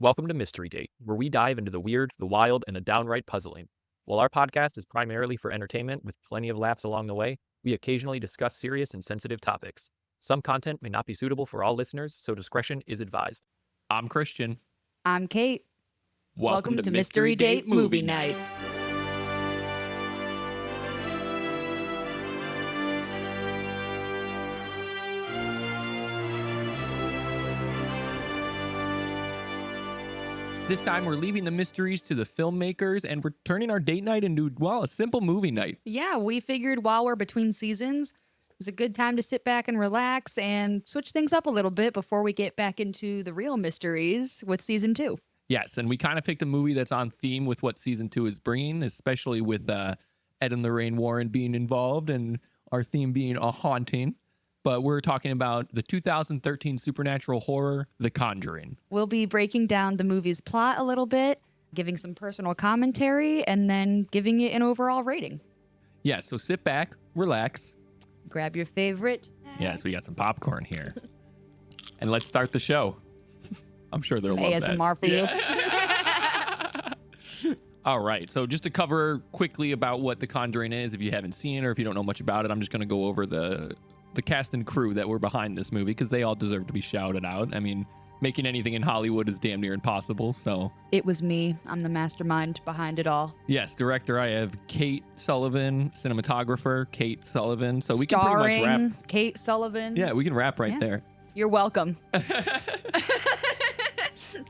Welcome to Mystery Date, where we dive into the weird, the wild, and the downright puzzling. While our podcast is primarily for entertainment with plenty of laughs along the way, we occasionally discuss serious and sensitive topics. Some content may not be suitable for all listeners, so discretion is advised. I'm Christian. I'm Kate. Welcome to Mystery Date Movie Night. This time we're leaving the mysteries to the filmmakers and we're turning our date night into, a simple movie night. Yeah, we figured while we're between seasons, it was a good time to sit back and relax and switch things up a little bit before we get back into the real mysteries with season 2. Yes, and we kind of picked a movie that's on theme with what season 2 is bringing, especially with Ed and Lorraine Warren being involved and our theme being a haunting. But we're talking about the 2013 supernatural horror, The Conjuring. We'll be breaking down the movie's plot a little bit, giving some personal commentary, and then giving it an overall rating. Yes, so sit back, relax. Grab your favorite. Yes, we got some popcorn here. And let's start the show. I'm sure they'll love that. ASMR for you. All right, so just to cover quickly about what The Conjuring is, if you haven't seen it or if you don't know much about it, I'm just going to go over the cast and crew that were behind this movie because they all deserve to be shouted out. I mean, making anything in Hollywood is damn near impossible, so. It was me. I'm the mastermind behind it all. Yes, director, I have Kate Sullivan, cinematographer, Kate Sullivan. So we Starring can pretty much wrap. Kate Sullivan. Yeah, we can wrap right there. You're welcome.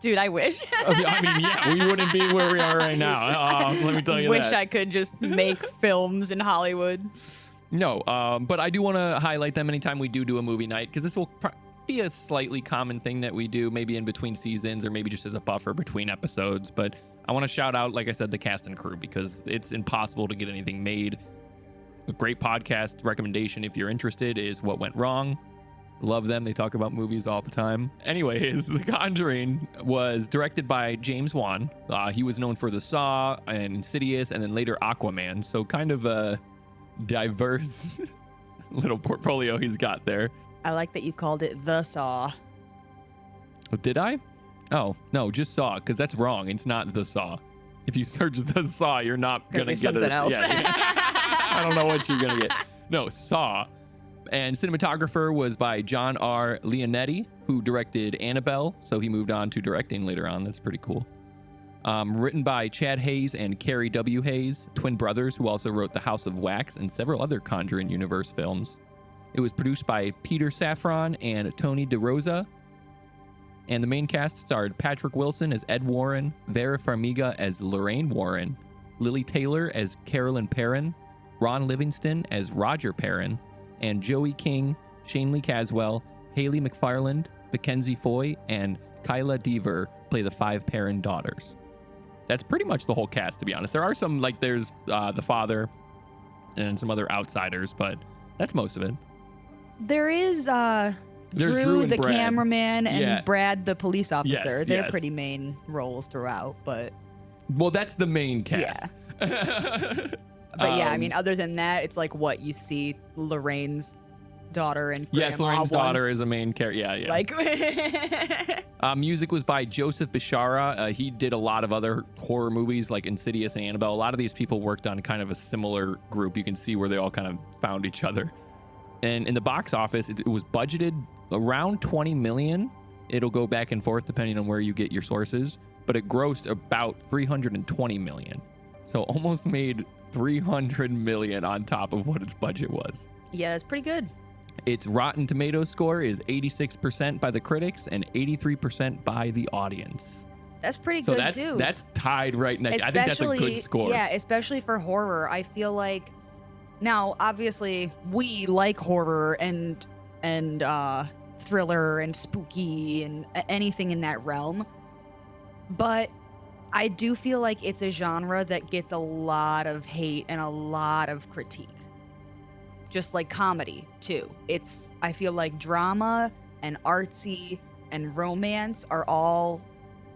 Dude, I wish. I mean, yeah, we wouldn't be where we are right now. Let me tell you Wish that. I could just make films in Hollywood. No, but I do want to highlight them anytime we do a movie night because this will be a slightly common thing that we do maybe in between seasons or maybe just as a buffer between episodes. But I want to shout out, like I said, the cast and crew because it's impossible to get anything made. A great podcast recommendation if you're interested is What Went Wrong. Love them. They talk about movies all the time. Anyways, The Conjuring was directed by James Wan. He was known for The Saw and Insidious and then later Aquaman. So kind of a diverse little portfolio he's got there. I like that you called it The Saw. Oh, did I? Oh, no, just Saw, because that's wrong. It's not The Saw. If you search The Saw, you're not going to get something else. Yeah, I don't know what you're going to get. No, Saw. And cinematographer was by John R. Leonetti, who directed Annabelle. So he moved on to directing later on. That's pretty cool. Written by Chad Hayes and Carrie W. Hayes, twin brothers who also wrote The House of Wax and several other Conjuring universe films. It was produced by Peter Safran and Tony DeRosa. And the main cast starred Patrick Wilson as Ed Warren, Vera Farmiga as Lorraine Warren, Lily Taylor as Carolyn Perrin, Ron Livingston as Roger Perrin, and Joey King, Shane Lee Caswell, Haley McFarland, Mackenzie Foy, and Kyla Deaver play the 5 Perrin daughters. That's pretty much the whole cast, to be honest. There are some, like there's the father and some other outsiders, but that's most of it. There is Drew and the Brad. cameraman, and Yeah. Brad, the police officer. Yes, They're yes. pretty main roles throughout, but Well, that's the main cast. but yeah, I mean, other than that, it's like what you see Lorraine's daughter and Yes, grandma Lorraine's daughter once. is a main character. Yeah. Like, Music was by Joseph Bishara. He did a lot of other horror movies like Insidious and Annabelle. A lot of these people worked on kind of a similar group. You can see where they all kind of found each other. And in the box office, it was budgeted around $20 million. It'll go back and forth depending on where you get your sources, but it grossed about $320 million. So almost made $300 million on top of what its budget was. yeah, that's pretty good. Its Rotten Tomatoes score is 86% by the critics and 83% by the audience. That's pretty So good too. that's tied right next. I think that's a good score. Yeah, especially for horror. I feel like now, obviously, we like horror and thriller and spooky and anything in that realm. But I do feel like it's a genre that gets a lot of hate and a lot of critique. Just like comedy, too. I feel like drama and artsy and romance are all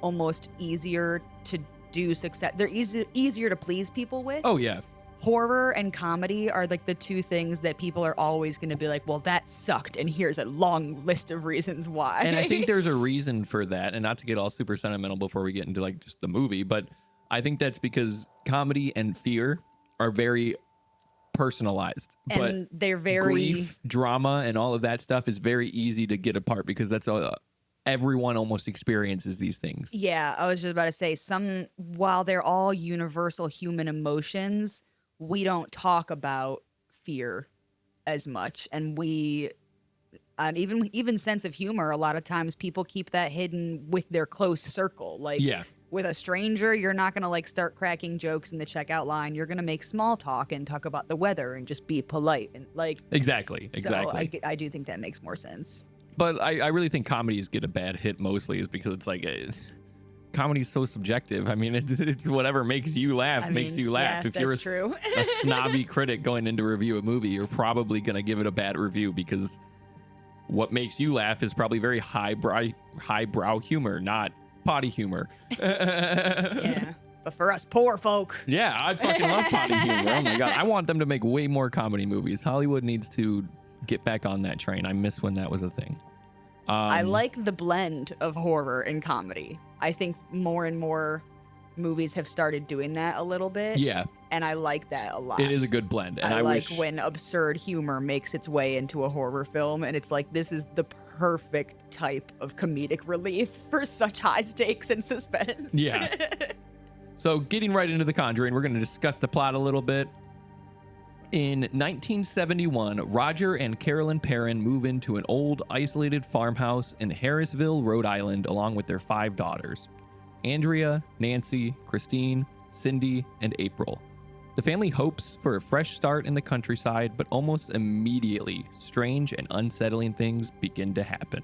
almost easier to do success. They're easier to please people with. Oh, yeah. horror and comedy are like the two things that people are always going to be like, well, that sucked, and here's a long list of reasons why. And I think there's a reason for that, and not to get all super sentimental before we get into like just the movie, but I think that's because comedy and fear are very personalized, and but they're very grief, drama, and all of that stuff is very easy to get apart because that's everyone almost experiences these things. Yeah, I was just about to say, while they're all universal human emotions, we don't talk about fear as much, and even sense of humor. A lot of times, people keep that hidden with their close circle. Like, with a stranger, you're not gonna like start cracking jokes in the checkout line. You're gonna make small talk and talk about the weather and just be polite and like. Exactly. So I do think that makes more sense. But I really think comedies get a bad hit mostly is because it's like. Comedy is so subjective. I mean, it's whatever makes you laugh makes you laugh. Yeah, if you're a snobby critic going in to review a movie, you're probably going to give it a bad review because what makes you laugh is probably very highbrow humor, not potty humor. Yeah. But for us poor folk. Yeah, I fucking love potty humor. Oh my God. I want them to make way more comedy movies. Hollywood needs to get back on that train. I miss when that was a thing. I like the blend of horror and comedy. I think more and more movies have started doing that a little bit. Yeah. And I like that a lot. It is a good blend. And I like wish... when absurd humor makes its way into a horror film, and it's like, this is the perfect type of comedic relief for such high stakes and suspense. Yeah. So getting right into The Conjuring, we're going to discuss the plot a little bit. In 1971, Roger and Carolyn Perrin move into an old, isolated farmhouse in Harrisville, Rhode Island, along with their 5 daughters, Andrea, Nancy, Christine, Cindy, and April. The family hopes for a fresh start in the countryside, but almost immediately, strange and unsettling things begin to happen.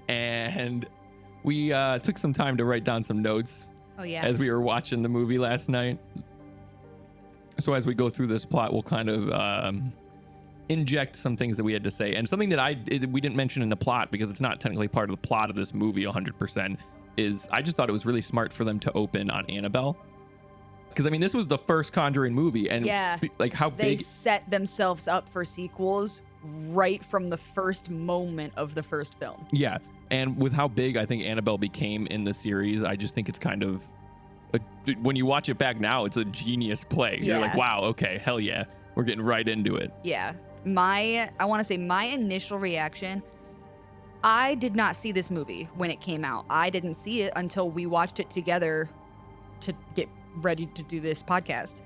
And we took some time to write down some notes as we were watching the movie last night. So as we go through this plot, we'll kind of inject some things that we had to say. And something that we didn't mention in the plot, because it's not technically part of the plot of this movie 100%, is I just thought it was really smart for them to open on Annabelle. Because, I mean, this was the first Conjuring movie. And like how they big... set themselves up for sequels right from the first moment of the first film. Yeah. And with how big I think Annabelle became in the series, I just think it's kind of... when you watch it back now, it's a genius play. Yeah. You're like, wow, okay, hell yeah. We're getting right into it. Yeah. I want to say my initial reaction, I did not see this movie when it came out. I didn't see it until we watched it together to get ready to do this podcast.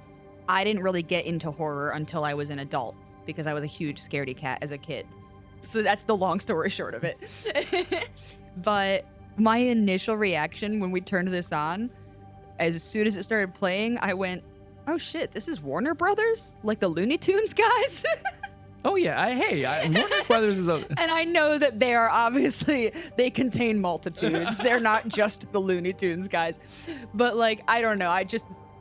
I didn't really get into horror until I was an adult because I was a huge scaredy cat as a kid. So that's the long story short of it. But my initial reaction when we turned this on, as soon as it started playing, I went, oh shit, this is Warner Brothers? Like the Looney Tunes guys? Oh yeah, Warner Brothers is a... And I know that they are obviously, they contain multitudes. They're not just the Looney Tunes guys. But like, I don't know,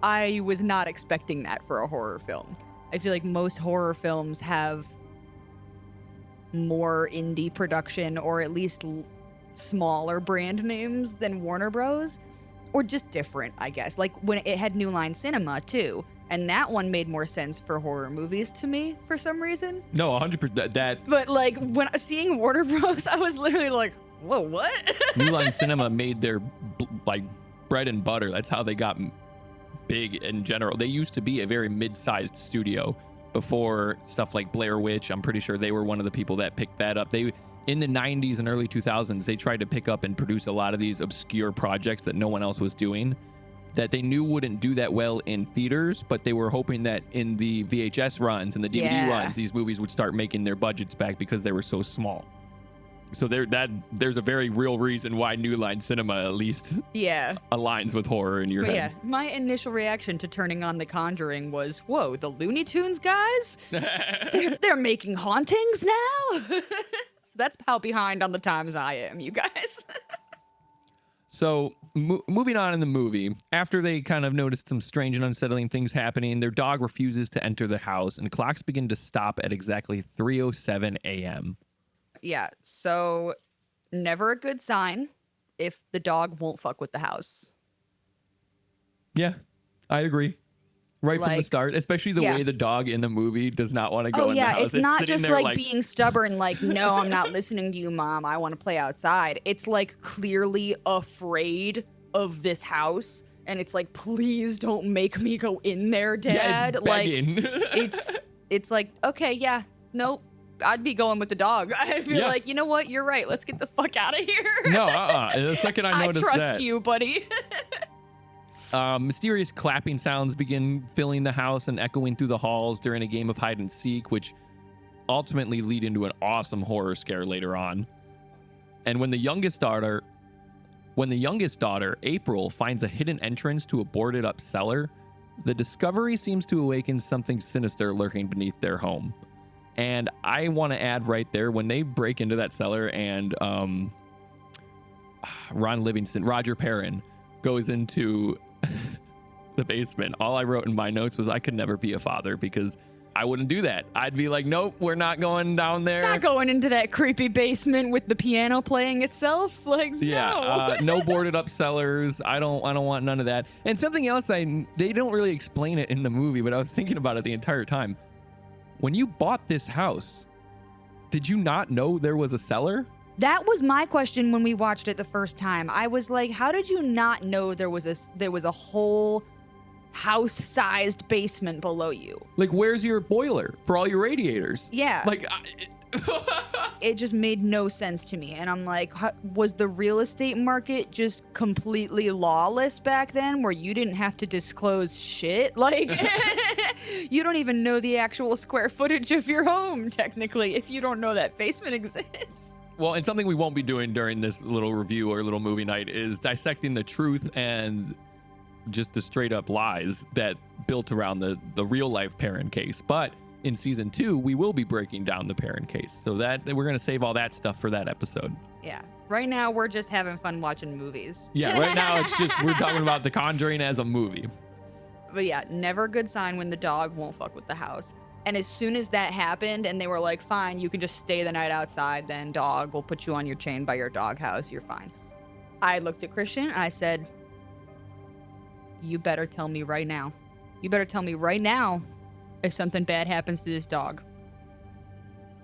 I was not expecting that for a horror film. I feel like most horror films have more indie production, or at least smaller brand names than Warner Bros. Or just different, I guess. Like when it had New Line Cinema too. And that one made more sense for horror movies to me for some reason. No, 100%. But like when seeing Warner Bros, I was literally like, whoa, what? New Line Cinema made their like bread and butter. That's how they got big in general. They used to be a very mid-sized studio before stuff like Blair Witch. I'm pretty sure they were one of the people that picked that up. In the 90s and early 2000s, they tried to pick up and produce a lot of these obscure projects that no one else was doing, that they knew wouldn't do that well in theaters, but they were hoping that in the VHS runs and the DVD runs, these movies would start making their budgets back because they were so small. So there's a very real reason why New Line Cinema at least aligns with horror in your head. Yeah, my initial reaction to turning on The Conjuring was, whoa, the Looney Tunes guys? they're making hauntings now? That's how behind on the times I am, you guys. So moving on in the movie, after they kind of noticed some strange and unsettling things happening, their dog refuses to enter the house, and clocks begin to stop at exactly 3:07 a.m. Yeah, so never a good sign if the dog won't fuck with the house. Yeah, I agree. Right from the Like, start, especially the yeah. way the dog in the movie does not want to go Oh in the yeah, house. it's not sitting just there like being stubborn, like, no, I'm not listening to you, Mom. I want to play outside. It's like clearly afraid of this house. And it's like, please don't make me go in there, Dad. Yeah, it's begging. Like, it's like, okay, yeah, nope. I'd be going with the dog. I'd be like, you know what? You're right. Let's get the fuck out of here. No, the second I noticed that. I trust you, buddy. Mysterious clapping sounds begin filling the house and echoing through the halls during a game of hide and seek, which ultimately lead into an awesome horror scare later on. And when the youngest daughter, April, finds a hidden entrance to a boarded up cellar, the discovery seems to awaken something sinister lurking beneath their home. And I want to add right there, when they break into that cellar and Roger Perrin goes into the basement, all I wrote in my notes was I could never be a father because I wouldn't do that. I'd be like, nope, we're not going down there. Not going into that creepy basement with the piano playing itself. Like, yeah, no boarded up cellars. I don't want none of that. And something else, they don't really explain it in the movie, but I was thinking about it the entire time. When you bought this house, did you not know there was a cellar? That was my question when we watched it the first time. I was like, how did you not know there was a whole house-sized basement below you? Like, where's your boiler for all your radiators? Yeah. Like, it just made no sense to me. And I'm like, was the real estate market just completely lawless back then where you didn't have to disclose shit? Like, you don't even know the actual square footage of your home, technically, if you don't know that basement exists. Well, and something we won't be doing during this little review or little movie night is dissecting the truth and just the straight up lies that built around the real life Perrin case. But in season 2, we will be breaking down the Perrin case. So that we're going to save all that stuff for that episode. Yeah. Right now, we're just having fun watching movies. Yeah, right now it's just we're talking about The Conjuring as a movie. But yeah, never a good sign when the dog won't fuck with the house. And as soon as that happened and they were like, fine, you can just stay the night outside, then dog, we'll put you on your chain by your doghouse, you're fine. I looked at Christian and I said, you better tell me right now. You better tell me right now if something bad happens to this dog.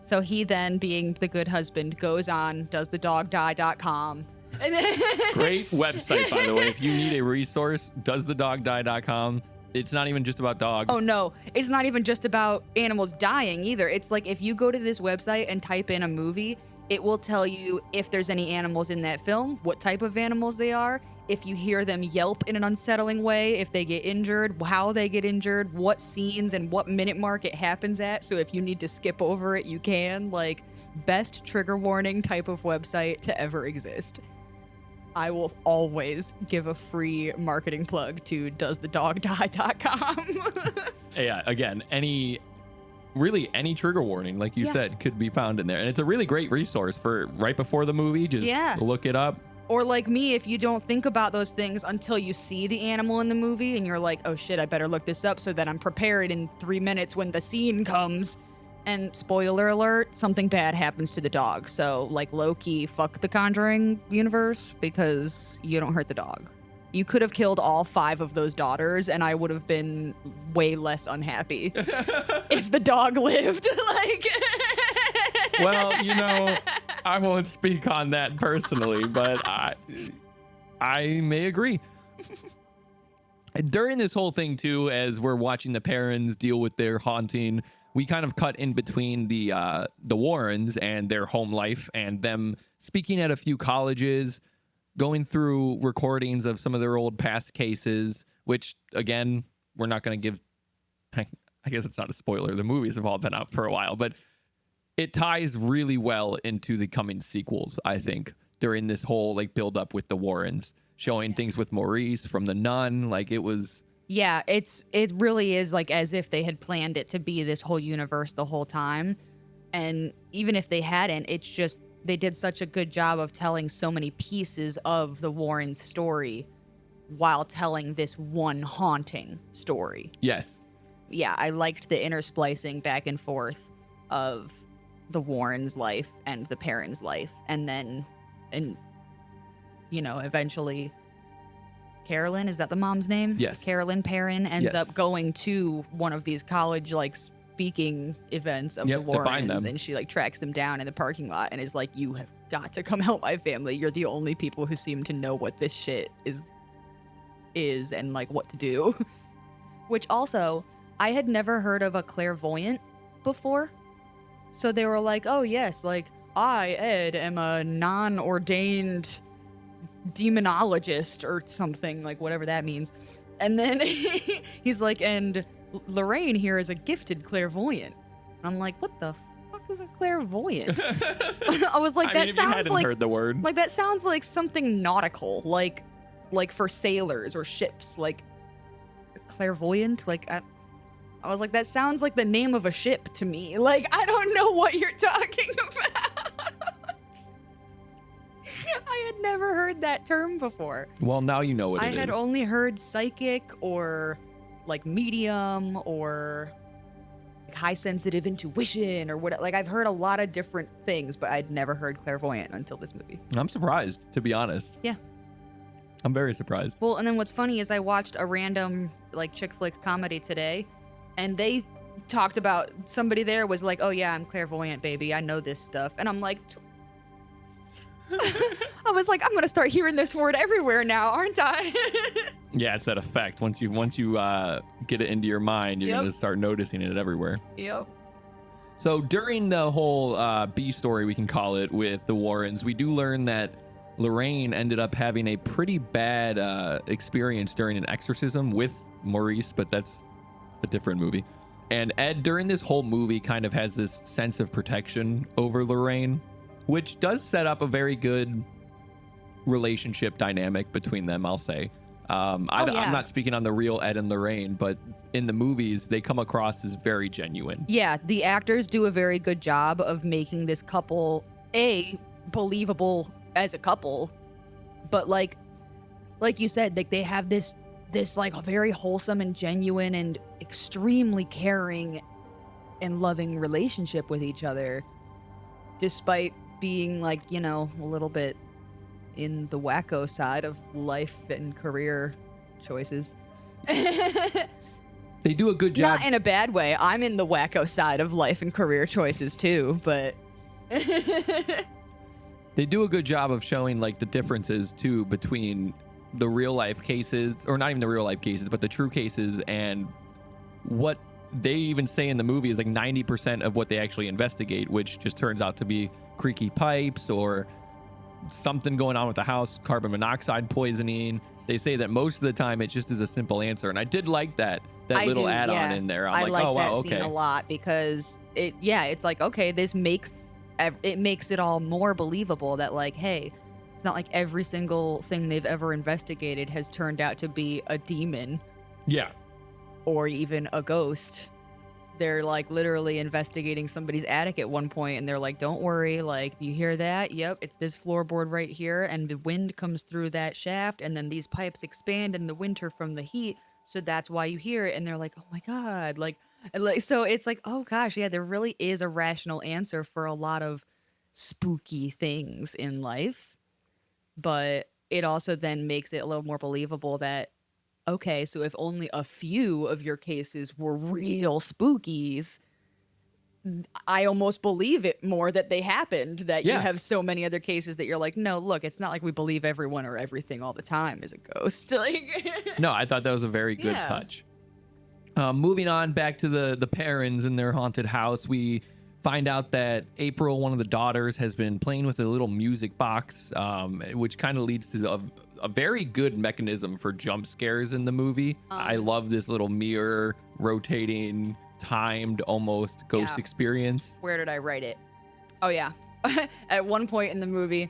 So he then, being the good husband, goes on, does thedogdie.com. Great website, by the way. If you need a resource, doesthedogdie.com. It's not even just about dogs. Oh, no. It's not even just about animals dying either. It's like if you go to this website and type in a movie, it will tell you if there's any animals in that film, what type of animals they are, if you hear them yelp in an unsettling way, if they get injured, how they get injured, what scenes and what minute mark it happens at. So if you need to skip over it, you can. Like, best trigger warning type of website to ever exist. I will always give a free marketing plug to doesthedogdie.com. Yeah, again, any trigger warning, like you said, could be found in there. And it's a really great resource for right before the movie. Just look it up. Or like me, if you don't think about those things until you see the animal in the movie and you're like, oh shit, I better look this up so that I'm prepared in 3 minutes when the scene comes. And spoiler alert, something bad happens to the dog. So, like, low-key, fuck the Conjuring universe because you don't hurt the dog. You could have killed all 5 of those daughters, and I would have been way less unhappy if the dog lived. Like, well, I won't speak on that personally, but I may agree. During this whole thing, too, as we're watching the Perrins deal with their haunting, we kind of cut in between the Warrens and their home life and them speaking at a few colleges, going through recordings of some of their old past cases, which, again, we're not going to give... I guess it's not a spoiler. The movies have all been out for a while, but it ties really well into the coming sequels, I think, during this whole build up with the Warrens, showing things with Maurice from The Nun. Like, it was... Yeah, it really is like as if they had planned it to be this whole universe the whole time. And even if they hadn't, it's just they did such a good job of telling so many pieces of the Warrens' story while telling this one haunting story. Yes. Yeah, I liked the intersplicing back and forth of the Warrens' life and the Perrins' life. And then, eventually Carolyn, is that the mom's name? Yes. Carolyn Perrin ends Yes. up going to one of these college like speaking events of the to find Warrens, them. and she like tracks them down in the parking lot and is like, "You have got to come help my family. You're the only people who seem to know what this shit is and like what to do." Which also, I had never heard of a clairvoyant before. So they were like, "Oh yes, like I, Ed, am a non-ordained demonologist or something, like whatever that means." And then he's like, "And Lorraine here is a gifted clairvoyant." And I'm like, "What the fuck is a clairvoyant?" I was like, I mean, if you sounds hadn't like heard the word. like that sounds like something nautical, like for sailors or ships, like clairvoyant. Like I was like, that sounds like the name of a ship to me. Like, I don't know what you're talking about. I had never heard that term before. Well, now you know what I it had is. only heard psychic or like medium or like high sensitive intuition or what. Like, I've heard a lot of different things, but I'd never heard clairvoyant until this movie. I'm surprised, to be honest. Yeah. I'm very surprised. Well, and then what's funny is I watched a random like chick flick comedy today, and they talked about somebody there was like, "Oh yeah, I'm clairvoyant, baby. I know this stuff." And I'm like, I was like, I'm gonna start hearing this word everywhere now, aren't I? Yeah, it's that effect. Once you get it into your mind, you're Yep. gonna start noticing it everywhere. Yep. So during the whole B story, we can call it, with the Warrens, we do learn that Lorraine ended up having a pretty bad experience during an exorcism with Maurice, but that's a different movie. And Ed, during this whole movie, kind of has this sense of protection over Lorraine, which does set up a very good relationship dynamic between them, I'll say. I'm not speaking on the real Ed and Lorraine, but in the movies, they come across as very genuine. Yeah, the actors do a very good job of making this couple believable as a couple, but like you said, like they have this like very wholesome and genuine and extremely caring and loving relationship with each other, despite being like, you know, a little bit in the wacko side of life and career choices. They do a good job. Not in a bad way. I'm in the wacko side of life and career choices too, but They do a good job of showing like the differences too between the real life cases, or not even the real life cases, but the true cases, and what they even say in the movie is like 90% of what they actually investigate, which just turns out to be creaky pipes or something going on with the house, carbon monoxide poisoning. They say that most of the time it just is a simple answer, and I did like that little add-on in there. I'm like, oh wow, that okay. scene a lot because it's like, okay, this makes it all more believable that like, hey, it's not like every single thing they've ever investigated has turned out to be a demon. Yeah. Or even a ghost. They're like literally investigating somebody's attic at one point, and they're like, don't worry, like, you hear that? Yep, it's this floorboard right here, and the wind comes through that shaft, and then these pipes expand in the winter from the heat, so that's why you hear it. And they're like, oh my God, like so it's like, oh gosh, yeah, there really is a rational answer for a lot of spooky things in life. But it also then makes it a little more believable that, okay, so if only a few of your cases were real spookies, I almost believe it more that they happened, that you have so many other cases that you're like, no, look, it's not like we believe everyone or everything all the time is a ghost. Like, No, I thought that was a very good touch. Moving on back to the Perrins in their haunted house, we find out that April, one of the daughters, has been playing with a little music box, which kind of leads to a very good mechanism for jump scares in the movie. I love this little mirror rotating, timed almost ghost experience. Where did I write it? Oh, yeah. At one point in the movie,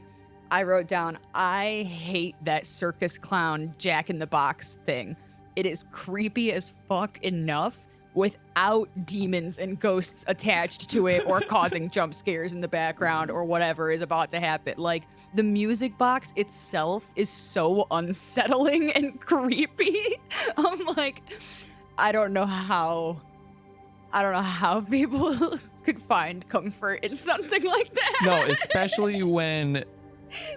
I wrote down, I hate that circus clown Jack in the Box thing. It is creepy as fuck enough without demons and ghosts attached to it or causing jump scares in the background or whatever is about to happen. Like, the music box itself is so unsettling and creepy. I'm like, I don't know how people could find comfort in something like that. No, especially when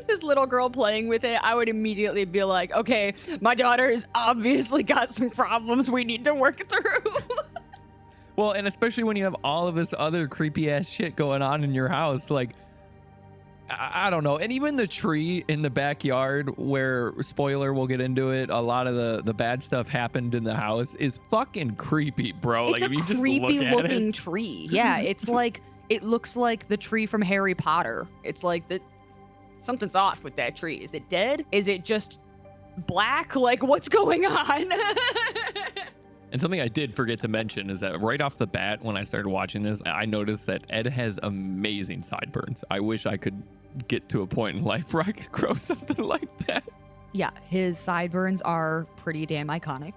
this little girl playing with it, I would immediately be like, okay, my daughter has obviously got some problems we need to work through. Well, and especially when you have all of this other creepy ass shit going on in your house, like, I don't know. And even the tree in the backyard where, spoiler, we'll get into it, a lot of the bad stuff happened in the house is fucking creepy, bro. It's like, a if you creepy just look looking at it. tree. Yeah, it's like, it looks like the tree from Harry Potter. It's like something's off with that tree. Is it dead? Is it just black? Like, what's going on? And something I did forget to mention is that right off the bat, when I started watching this, I noticed that Ed has amazing sideburns. I wish I could get to a point in life where I could grow something like that. Yeah, his sideburns are pretty damn iconic.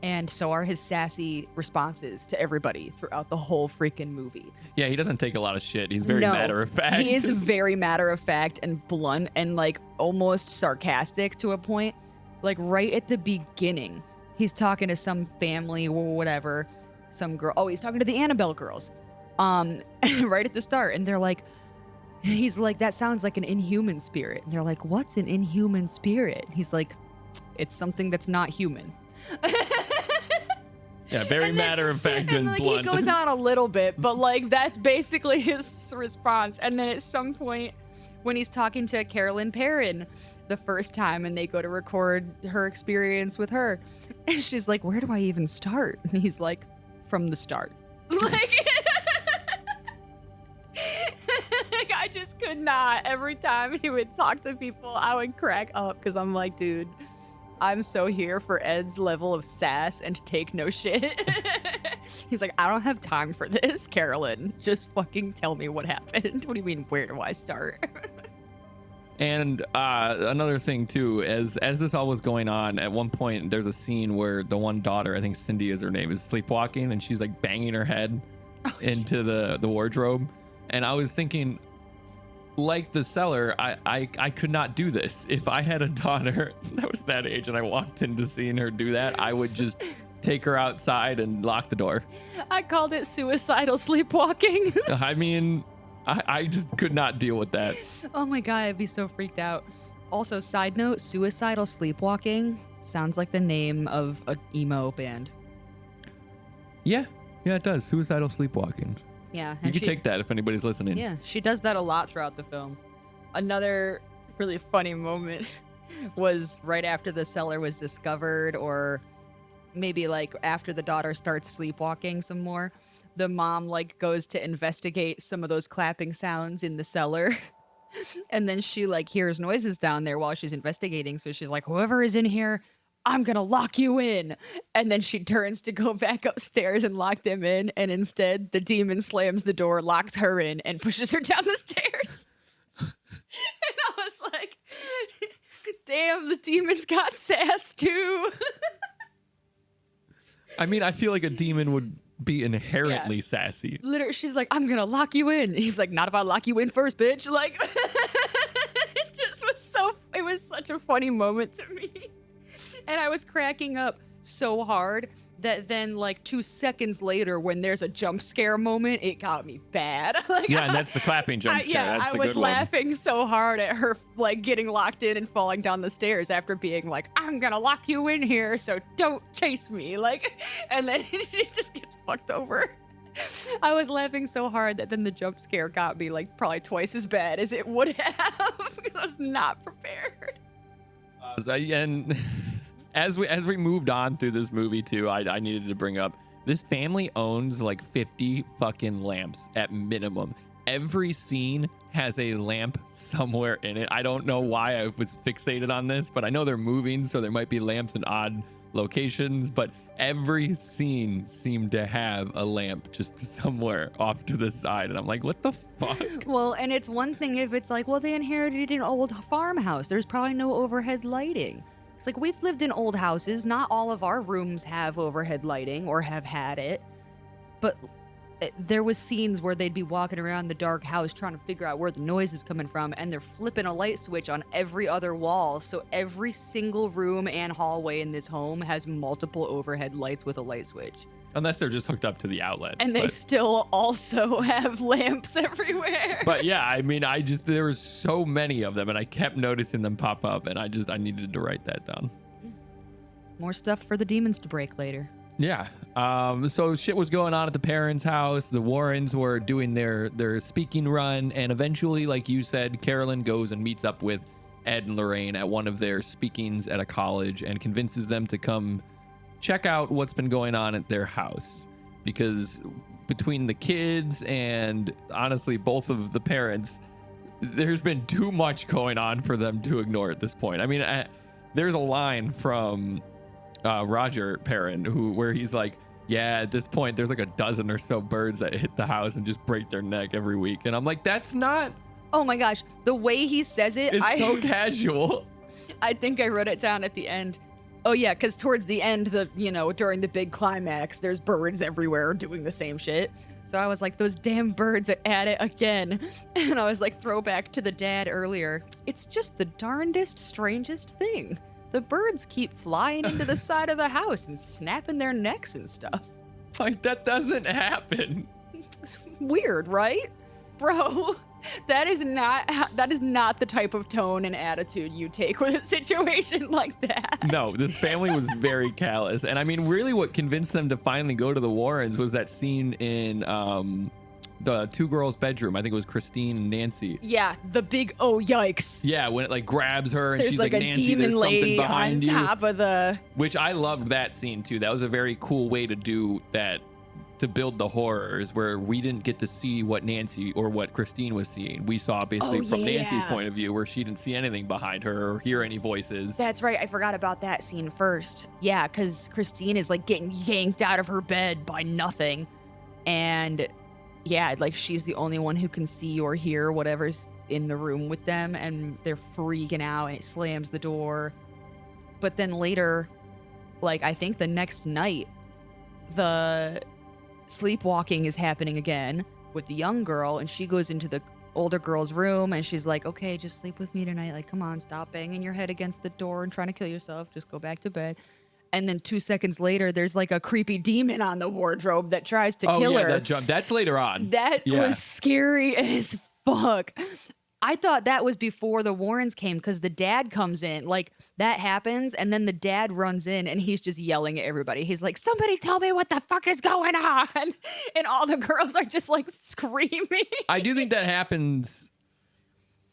And so are his sassy responses to everybody throughout the whole freaking movie. Yeah, he doesn't take a lot of shit. He's very matter of fact. He is very matter of fact and blunt and like almost sarcastic to a point. Like right at the beginning, he's talking to some family or whatever, some girl. Oh, he's talking to the Annabelle girls. Right at the start. And they're like, he's like, that sounds like an inhuman spirit. And they're like, what's an inhuman spirit? He's like, it's something that's not human. Yeah, very matter of fact and like, blunt. He goes on a little bit, but like that's basically his response. And then at some point, when he's talking to Carolyn Perrin the first time, and they go to record her experience with her, and she's like, "Where do I even start?" And he's like, "From the start." Like, I just could not. Every time he would talk to people, I would crack up because I'm like, dude, I'm so here for Ed's level of sass and take no shit. He's like, I don't have time for this, Carolyn. Just fucking tell me what happened. What do you mean, where do I start? And another thing too, as this all was going on, at one point there's a scene where the one daughter, I think Cindy is her name, is sleepwalking, and she's like banging her head into the wardrobe. And I was thinking, like the seller, I could not do this. If I had a daughter that was that age and I walked into seeing her do that, I would just take her outside and lock the door. I called it suicidal sleepwalking. I mean, I just could not deal with that. Oh my God, I'd be so freaked out. Also, side note, suicidal sleepwalking sounds like the name of an emo band. Yeah, it does. Suicidal sleepwalking. Yeah. You can take that if anybody's listening. Yeah, she does that a lot throughout the film. Another really funny moment was right after the cellar was discovered, or maybe like after the daughter starts sleepwalking some more. The mom like goes to investigate some of those clapping sounds in the cellar. And then she like hears noises down there while she's investigating. So she's like, whoever is in here, I'm going to lock you in. And then she turns to go back upstairs and lock them in. And instead, the demon slams the door, locks her in, and pushes her down the stairs. And I was like, damn, the demon's got sass too. I mean, I feel like a demon would be inherently sassy. Literally, she's like, I'm going to lock you in. He's like, not if I lock you in first, bitch. Like, it just was it was such a funny moment to me. And I was cracking up so hard that then like 2 seconds later, when there's a jump scare moment, it got me bad. Like, yeah, and that's the clapping jump scare. That's the good one. I was laughing so hard at her like getting locked in and falling down the stairs after being like, I'm gonna lock you in here, so don't chase me. Like, and then she just gets fucked over. I was laughing so hard that then the jump scare got me like probably twice as bad as it would have because I was not prepared. And as we moved on through this movie too, I needed to bring up, this family owns like 50 fucking lamps at minimum. Every scene has a lamp somewhere in it. I don't know why I was fixated on this, but I know they're moving, so there might be lamps in odd locations, but every scene seemed to have a lamp just somewhere off to the side. And I'm like, what the fuck? Well, and it's one thing if it's like, well, they inherited an old farmhouse. There's probably no overhead lighting. It's like, we've lived in old houses. Not all of our rooms have overhead lighting or have had it. But there was scenes where they'd be walking around the dark house trying to figure out where the noise is coming from, and they're flipping a light switch on every other wall. So every single room and hallway in this home has multiple overhead lights with a light switch. Unless they're just hooked up to the outlet. And they still also have lamps everywhere. But yeah, I mean, there was so many of them and I kept noticing them pop up and I needed to write that down. More stuff for the demons to break later. Yeah. So shit was going on at the parents' house. The Warrens were doing their speaking run. And eventually, like you said, Carolyn goes and meets up with Ed and Lorraine at one of their speakings at a college and convinces them to come check out what's been going on at their house. Because between the kids and honestly, both of the parents, there's been too much going on for them to ignore at this point. I mean, there's a line from Roger Perrin where he's like, yeah, at this point there's like a dozen or so birds that hit the house and just break their neck every week. And I'm like, that's not, oh my gosh, the way he says it, it's so casual. I think I wrote it down at the end. Oh yeah, because towards the end, during the big climax, there's birds everywhere doing the same shit. So I was like, those damn birds are at it again. And I was like, throwback to the dad earlier. It's just the darndest, strangest thing. The birds keep flying into the side of the house and snapping their necks and stuff. Like, that doesn't happen. It's weird, right? Bro, that is not the type of tone and attitude you take with a situation like that. No, this family was very callous. And I mean, really what convinced them to finally go to the Warrens was that scene in the two girls' bedroom. I think it was Christine and Nancy. Yeah, the big oh yikes. Yeah, when it like grabs her and there's she's like a Nancy, demon there's lady something behind on you. top of the. Which I loved that scene too. That was a very cool way to do that, to build the horrors, where we didn't get to see what Nancy or what Christine was seeing. We saw basically from Nancy's point of view, where she didn't see anything behind her or hear any voices. That's right. I forgot about that scene first. Yeah, because Christine is like getting yanked out of her bed by nothing. And yeah, like she's the only one who can see or hear whatever's in the room with them. And they're freaking out and it slams the door. But then later, like I think the next night, the sleepwalking is happening again with the young girl, and she goes into the older girl's room and she's like, okay, just sleep with me tonight. Like, come on, stop banging your head against the door and trying to kill yourself. Just go back to bed. And then 2 seconds later, there's like a creepy demon on the wardrobe that tries to kill her. That's later on. That was scary as fuck. I thought that was before the Warrens came, because the dad comes in. Like, that happens, and then the dad runs in, and he's just yelling at everybody. He's like, somebody tell me what the fuck is going on. And all the girls are just, like, screaming. I do think that happens.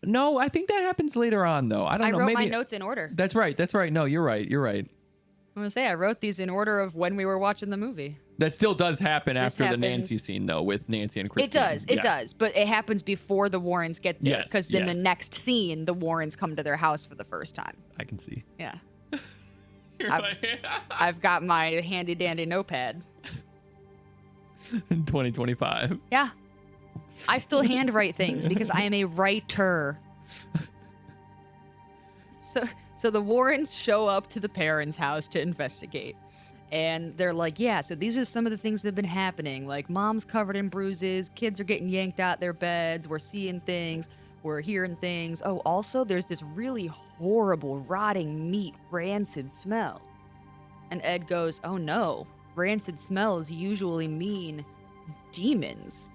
No, I think that happens later on, though. I don't know. I wrote Maybe my notes in order. That's right. No, you're right. I'm going to say, I wrote these in order of when we were watching the movie. That still does happen after the Nancy scene, though, with Nancy and Christine. It does. But it happens before the Warrens get there. Yes, Because then the next scene, the Warrens come to their house for the first time. I can see. Yeah. I've got my handy dandy notepad. In 2025. Yeah. I still handwrite things because I am a writer. So the Warrens show up to the parents' house to investigate. And they're like, yeah, so these are some of the things that have been happening. Like, mom's covered in bruises, kids are getting yanked out their beds, we're seeing things, we're hearing things. Oh, also, there's this really horrible, rotting meat, rancid smell. And Ed goes, oh no, rancid smells usually mean demons.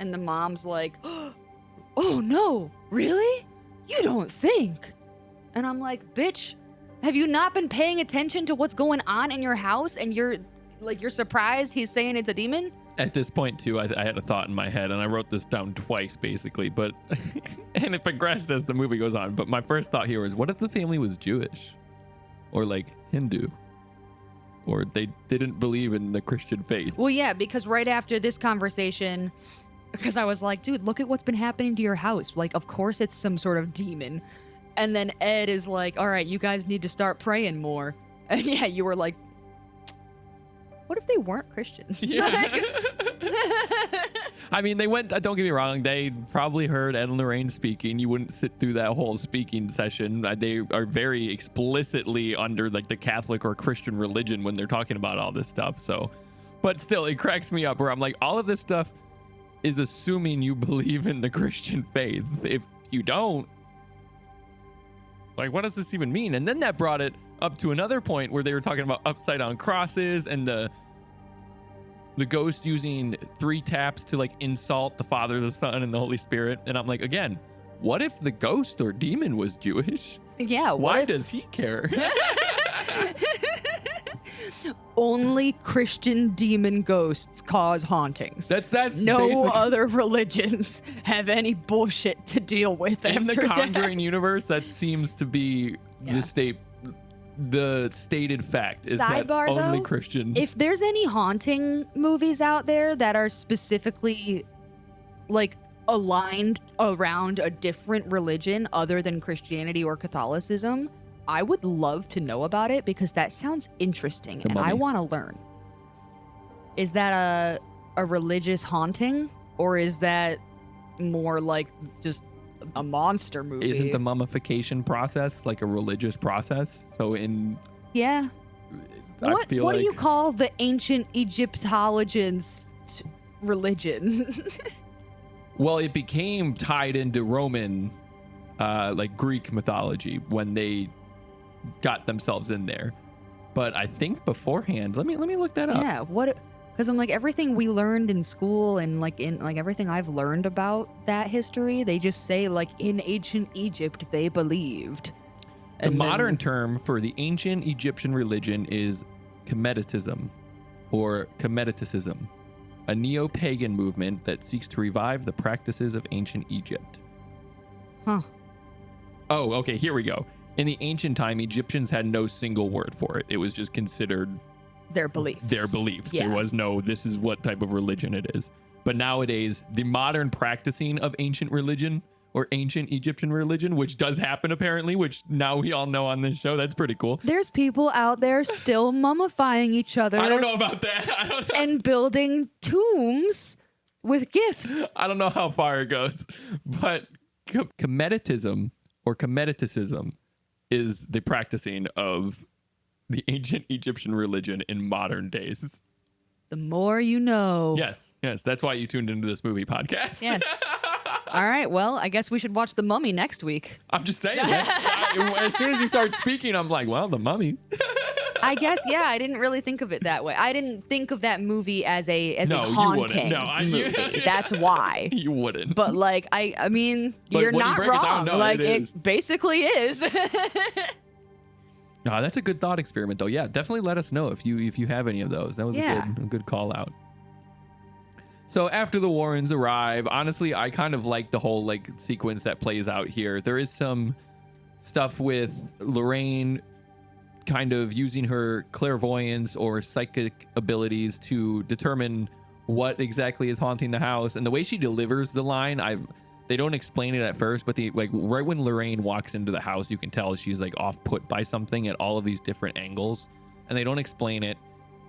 And the mom's like, oh no, really? You don't think? And I'm like, bitch, have you not been paying attention to what's going on in your house? And you're surprised he's saying it's a demon? At this point, too, I had a thought in my head, and I wrote this down twice, basically. But and it progressed as the movie goes on. But my first thought here was, what if the family was Jewish? Or, like, Hindu? Or they didn't believe in the Christian faith? Well, yeah, because right after this conversation, because I was like, dude, look at what's been happening to your house. Like, of course it's some sort of demon. And then Ed is like, all right, you guys need to start praying more. And yeah, you were like, what if they weren't Christians? Yeah. I mean, they went, don't get me wrong, they probably heard Ed and Lorraine speaking. You wouldn't sit through that whole speaking session. They are very explicitly under like the Catholic or Christian religion when they're talking about all this stuff. So, but still, it cracks me up where I'm like, all of this stuff is assuming you believe in the Christian faith. If you don't, like, what does this even mean? And then that brought it up to another point where they were talking about upside down crosses and the the ghost using 3 taps to like insult the Father, the Son, and the Holy Spirit. And I'm like, again, what if the ghost or demon was Jewish? Yeah. Why does he care? Only Christian demon ghosts cause hauntings. That's no basic. other religions have any bullshit to deal with In the after death. Conjuring universe, that seems to be Yeah. the stated fact is Sidebar, that only though, Christian. If there's any haunting movies out there that are specifically like aligned around a different religion other than Christianity or Catholicism, I would love to know about it because that sounds interesting and I Mummy. want to learn. Is that a religious haunting or is that more like just a monster movie? Isn't the mummification process like a religious process? So Yeah. I What feel do you like- call the ancient Egyptologians' religion? Well, it became tied into Roman, like Greek mythology when they got themselves in there. But I think beforehand, let me look that up. Yeah, what? Because I'm like everything we learned in school and like in like everything I've learned about that history, they just say like in ancient Egypt they believed. The And then- modern term for the ancient Egyptian religion is Kemeticism or Kemeticism, a neo-pagan movement that seeks to revive the practices of ancient Egypt. Huh. Oh, okay, here we go. In the ancient time, Egyptians had no single word for it. It was just considered Their beliefs. their beliefs. Yeah. There was no, this is what type of religion it is. But nowadays, the modern practicing of ancient religion or ancient Egyptian religion, which does happen apparently, which now we all know on this show, that's pretty cool. There's people out there still mummifying each other. I don't know about that. I don't know. And building tombs with gifts. I don't know how far it goes, but Kemeticism or Kemeticism is the practicing of the ancient Egyptian religion in modern days. The more you know. Yes, that's why you tuned into this movie podcast. Yes. All right. Well, I guess we should watch The Mummy next week. I'm just saying. As soon as you start speaking, I'm like, well, the mummy. I guess, yeah. I didn't really think of it that way. I didn't think of that movie as No, a you wouldn't. haunting No, movie. That's why. You wouldn't. But like, I mean, But you're when you not break it down, wrong. no, like, it is. it basically is. That's a good thought experiment, though. Yeah, definitely let us know if you have any of those. That was Yeah. a good call out. So after the Warrens arrive, honestly, I kind of like the whole like sequence that plays out here. There is some stuff with Lorraine kind of using her clairvoyance or psychic abilities to determine what exactly is haunting the house, and the way she delivers the line, they don't explain it at first, but like right when Lorraine walks into the house, you can tell she's like off put by something at all of these different angles, and they don't explain it.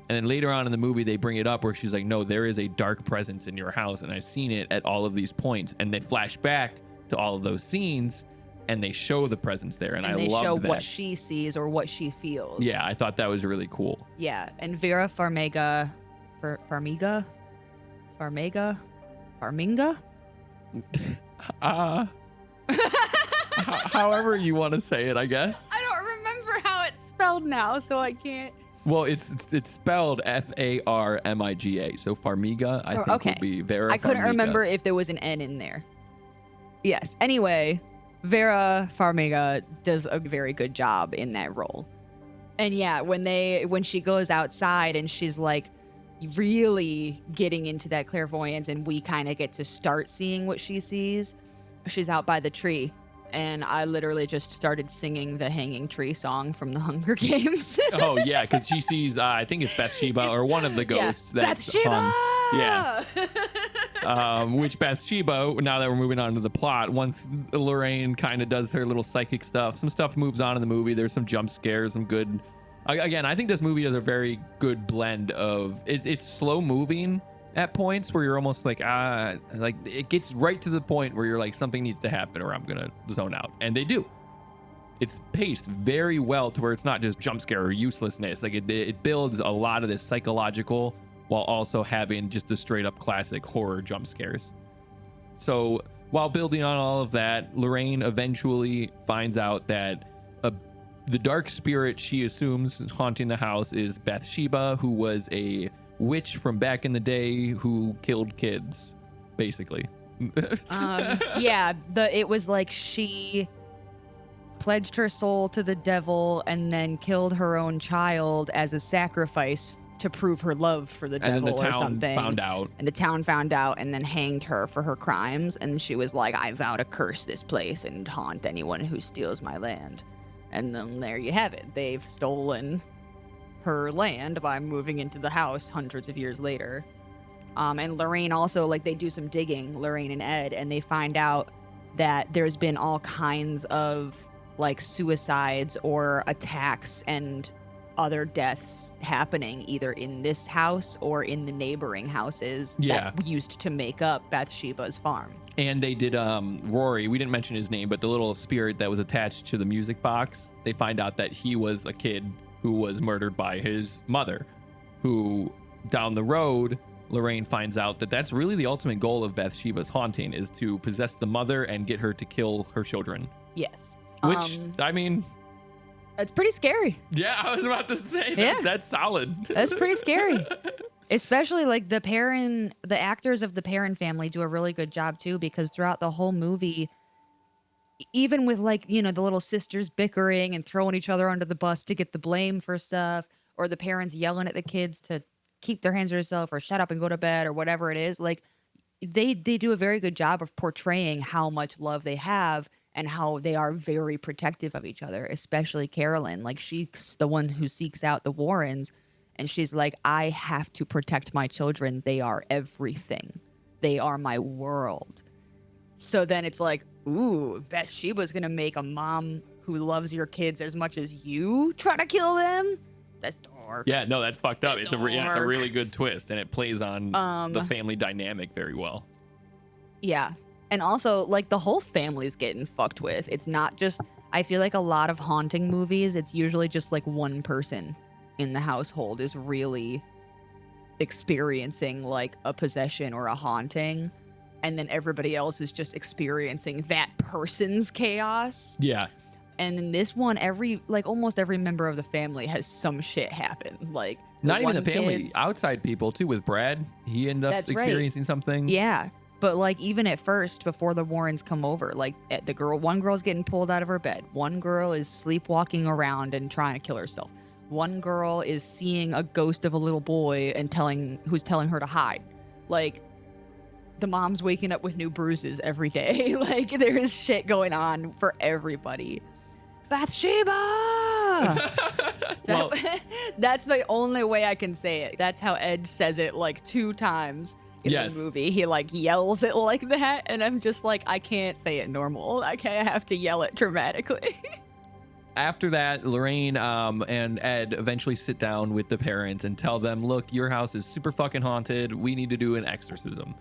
And then later on in the movie, they bring it up where she's like, no, there is a dark presence in your house, and I've seen it at all of these points. And they flash back to all of those scenes, and they show the presence there, and I they love show that. what she sees or what she feels. Yeah, I thought that was really cool. Yeah. And Vera Farmiga. However you want to say it, I guess. I don't remember how it's spelled now, so I can't. Well, it's spelled Farmiga, so Farmiga, I think okay. would be Vera. I couldn't Farmiga. remember if there was an N in there. Yes. Anyway, Vera Farmiga does a very good job in that role. And yeah, when she goes outside and she's like really getting into that clairvoyance and we kind of get to start seeing what she sees, she's out by the tree. And I literally just started singing the Hanging Tree song from the Hunger Games. Oh, yeah, because she sees, I think it's Bathsheba or one of the ghosts. Yeah. That's Bathsheba! Yeah. Which Bathsheba, now that we're moving on to the plot, once Lorraine kind of does her little psychic stuff, some stuff moves on in the movie. There's some jump scares, some good. Again, I think this movie does a very good blend of it's slow moving at points where you're almost like it gets right to the point where you're like, something needs to happen or I'm gonna zone out, and they do. It's paced very well to where it's not just jump scare or uselessness. Like it builds a lot of this psychological while also having just the straight up classic horror jump scares. So while building on all of that, Lorraine eventually finds out that the dark spirit she assumes haunting the house is Bathsheba, who was a witch from back in the day who killed kids, basically. Yeah, it was like she pledged her soul to the devil and then killed her own child as a sacrifice to prove her love for the And then devil the or town something. found out. And the town found out and then hanged her for her crimes. And she was like, I vow to curse this place and haunt anyone who steals my land. And then there you have it. They've stolen her land by moving into the house hundreds of years later. And Lorraine also, like, they do some digging, Lorraine and Ed, and they find out that there's been all kinds of, like, suicides or attacks and other deaths happening either in this house or in the neighboring houses that used to make up Bathsheba's farm. And they did Rory, we didn't mention his name, but the little spirit that was attached to the music box, they find out that he was a kid who was murdered by his mother, who down the road, Lorraine finds out that that's really the ultimate goal of Bathsheba's haunting, is to possess the mother and get her to kill her children. Yes. Which, I mean... It's pretty scary. Yeah, I was about to say that's solid. That's pretty scary. Especially, like, the actors of the Perrin family do a really good job, too, because throughout the whole movie, even with, like, you know, the little sisters bickering and throwing each other under the bus to get the blame for stuff, or the parents yelling at the kids to keep their hands to themselves or shut up and go to bed or whatever it is, like, they do a very good job of portraying how much love they have and how they are very protective of each other, especially Carolyn. Like, she's the one who seeks out the Warrens, and she's like, I have to protect my children. They are everything. They are my world. So then it's like, ooh, Bathsheba's gonna make a mom who loves your kids as much as you try to kill them? That's dark. Yeah, no, that's fucked up. It's a really good twist, and it plays on the family dynamic very well. Yeah. And also, like, the whole family's getting fucked with. It's not just, I feel like a lot of haunting movies, it's usually just like one person in the household is really experiencing like a possession or a haunting. And then everybody else is just experiencing that person's chaos. Yeah. And in this one, almost every member of the family has some shit happen. Like, not even the family, outside people too. With Brad, he ended up experiencing something. Yeah, but like even at first, before the Warrens come over, like one girl's getting pulled out of her bed. One girl is sleepwalking around and trying to kill herself. One girl is seeing a ghost of a little boy and who's telling her to hide. Like, the mom's waking up with new bruises every day. Like, there is shit going on for everybody. Bathsheba! That's the only way I can say it. That's how Ed says it like 2 times in the movie. He like yells it like that, and I'm just like, I can't say it normal. I have to yell it dramatically. After that, Lorraine and Ed eventually sit down with the parents and tell them, look, your house is super fucking haunted. We need to do an exorcism.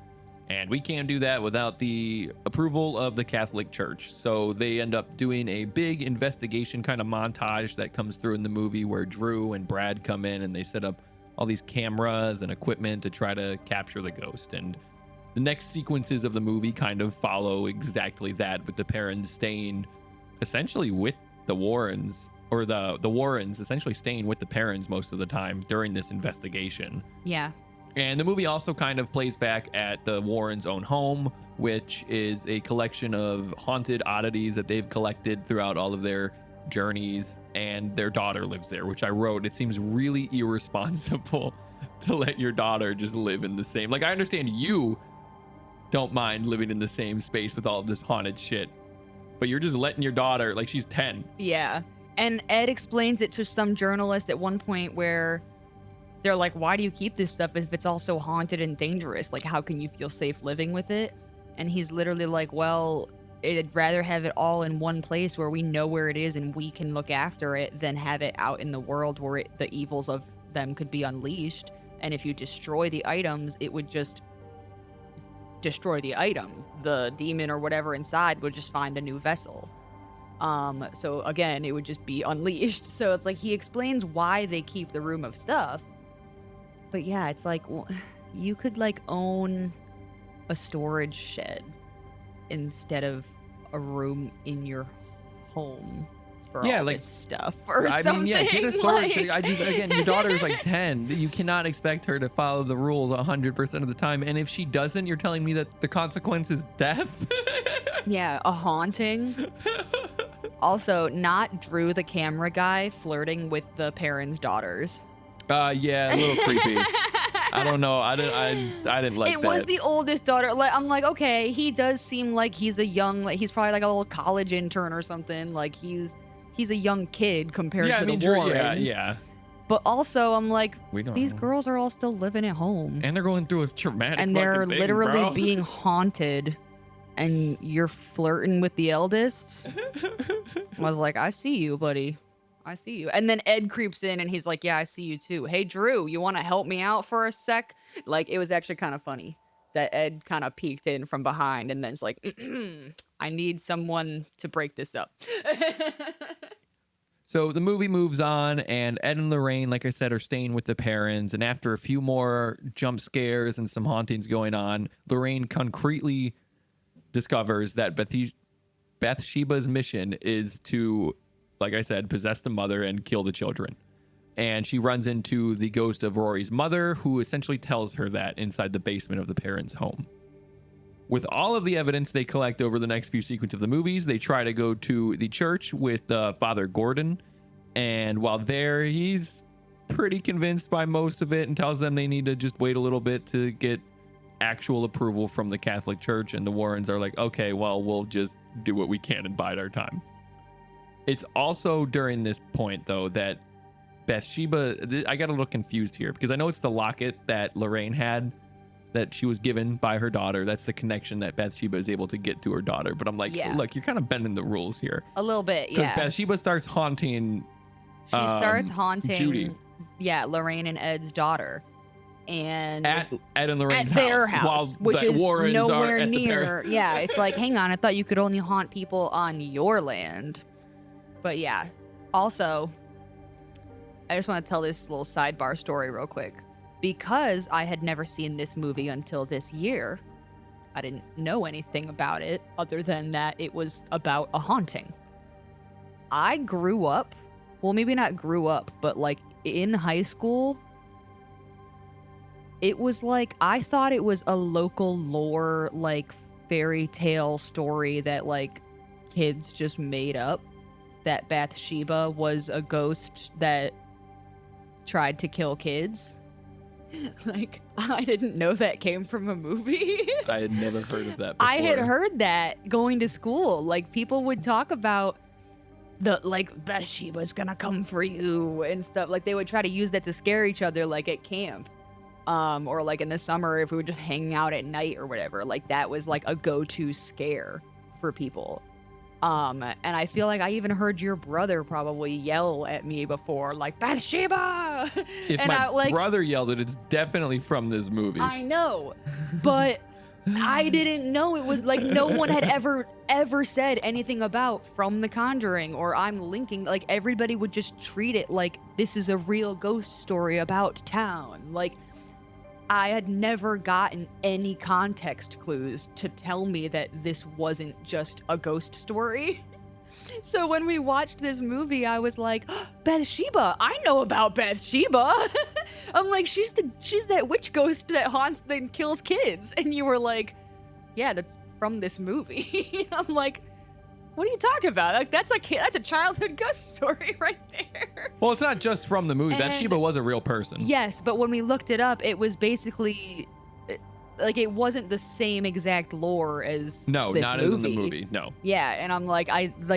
And we can't do that without the approval of the Catholic Church. So they end up doing a big investigation kind of montage that comes through in the movie where Drew and Brad come in and they set up all these cameras and equipment to try to capture the ghost. And the next sequences of the movie kind of follow exactly that, with the parents staying essentially with the Warrens, or the Warrens essentially staying with the parents most of the time during this investigation. Yeah. And the movie also kind of plays back at the Warrens' own home, which is a collection of haunted oddities that they've collected throughout all of their journeys, and their daughter lives there, which I wrote, it seems really irresponsible to let your daughter just live in the same... Like, I understand you don't mind living in the same space with all of this haunted shit, but you're just letting your daughter, like, she's 10. Yeah. And Ed explains it to some journalist at one point where they're like, why do you keep this stuff if it's all so haunted and dangerous? Like, how can you feel safe living with it? And he's literally like, well, I'd rather have it all in one place where we know where it is and we can look after it than have it out in the world where the evils of them could be unleashed. And if you destroy the items, it would just destroy the item. The demon or whatever inside would just find a new vessel. So again, it would just be unleashed. So it's like he explains why they keep the room of stuff. But yeah, it's like, well, you could like own a storage shed instead of a room in your home. for Yeah, all like, this stuff or I something. mean, yeah, get a storage. like- I just, again, your daughter is like 10. You cannot expect her to follow the rules 100% of the time. And if she doesn't, you're telling me that the consequence is death? Yeah, a haunting. Also, not Drew the camera guy flirting with the parents' daughters. Yeah, a little creepy. I don't know. I didn't like It that. was the oldest daughter. Like, I'm like, okay, he does seem like he's a young, like he's probably like a little college intern or something. Like he's a young kid compared to the Warrens. Yeah. But also, I'm like, We don't these know. girls are all still living at home, And they're going through a traumatic and they're fucking thing, literally bro. being haunted, and you're flirting with the eldest. I was like, I see you, buddy. I see you. And then Ed creeps in and he's like, yeah, I see you too. Hey, Drew, you want to help me out for a sec? Like, it was actually kind of funny that Ed kind of peeked in from behind and then it's like, I need someone to break this up. So the movie moves on, and Ed and Lorraine, like I said, are staying with the parents. And after a few more jump scares and some hauntings going on, Lorraine concretely discovers that Bathsheba's mission is to, like I said, possess the mother and kill the children. And she runs into the ghost of Rory's mother, who essentially tells her that inside the basement of the parents' home. With all of the evidence they collect over the next few sequences of the movies, they try to go to the church with Father Gordon. And while there, he's pretty convinced by most of it and tells them they need to just wait a little bit to get actual approval from the Catholic Church. And the Warrens are like, okay, well, we'll just do what we can and bide our time. It's also during this point, though, that Bathsheba, I got a little confused here because I know it's the locket that Lorraine had that she was given by her daughter. That's the connection that Bathsheba is able to get to her daughter. But I'm like, Yeah. look, you're kind of bending the rules here. A little bit, Because yeah. Bathsheba starts haunting She starts haunting, Judy. yeah, Lorraine and Ed's daughter. And at Ed and Lorraine's at their house, house, while which the is Warrens are nowhere at the near. Yeah, it's like, hang on, I thought you could only haunt people on your land. But yeah, also, I just want to tell this little sidebar story real quick. Because I had never seen this movie until this year, I didn't know anything about it other than that it was about a haunting. I grew up, well, maybe not grew up, but like in high school, it was like, I thought it was a local lore, like fairy tale story that like kids just made up, that Bathsheba was a ghost that tried to kill kids. Like, I didn't know that came from a movie. I had never heard of that before. I had heard that going to school. Like, people would talk about the, like, Bathsheba's gonna come for you and stuff. Like, they would try to use that to scare each other, like, at camp. Or, like, in the summer, if we were just hanging out at night or whatever. Like, that was, like, a go-to scare for people. And I feel like I even heard your brother probably yell at me before, like, Bathsheba! If and my brother yelled it, it's definitely from this movie. I know, but I didn't know it was like no one had ever said anything about from The Conjuring or I'm linking. Like everybody would just treat it like this is a real ghost story about town. Like I had never gotten any context clues to tell me that this wasn't just a ghost story. So when we watched this movie, I was like, oh, Bathsheba, I know about Bathsheba. I'm like, she's that witch ghost that haunts and kills kids. And you were like, yeah, that's from this movie. I'm like, what are you talking about? Like that's a childhood ghost story right there. Well, it's not just from the movie. And- Bathsheba was a real person. Yes, but when we looked it up, it was basically like it wasn't the same exact lore as No, this not movie. as in the movie. No. Yeah, and I'm like,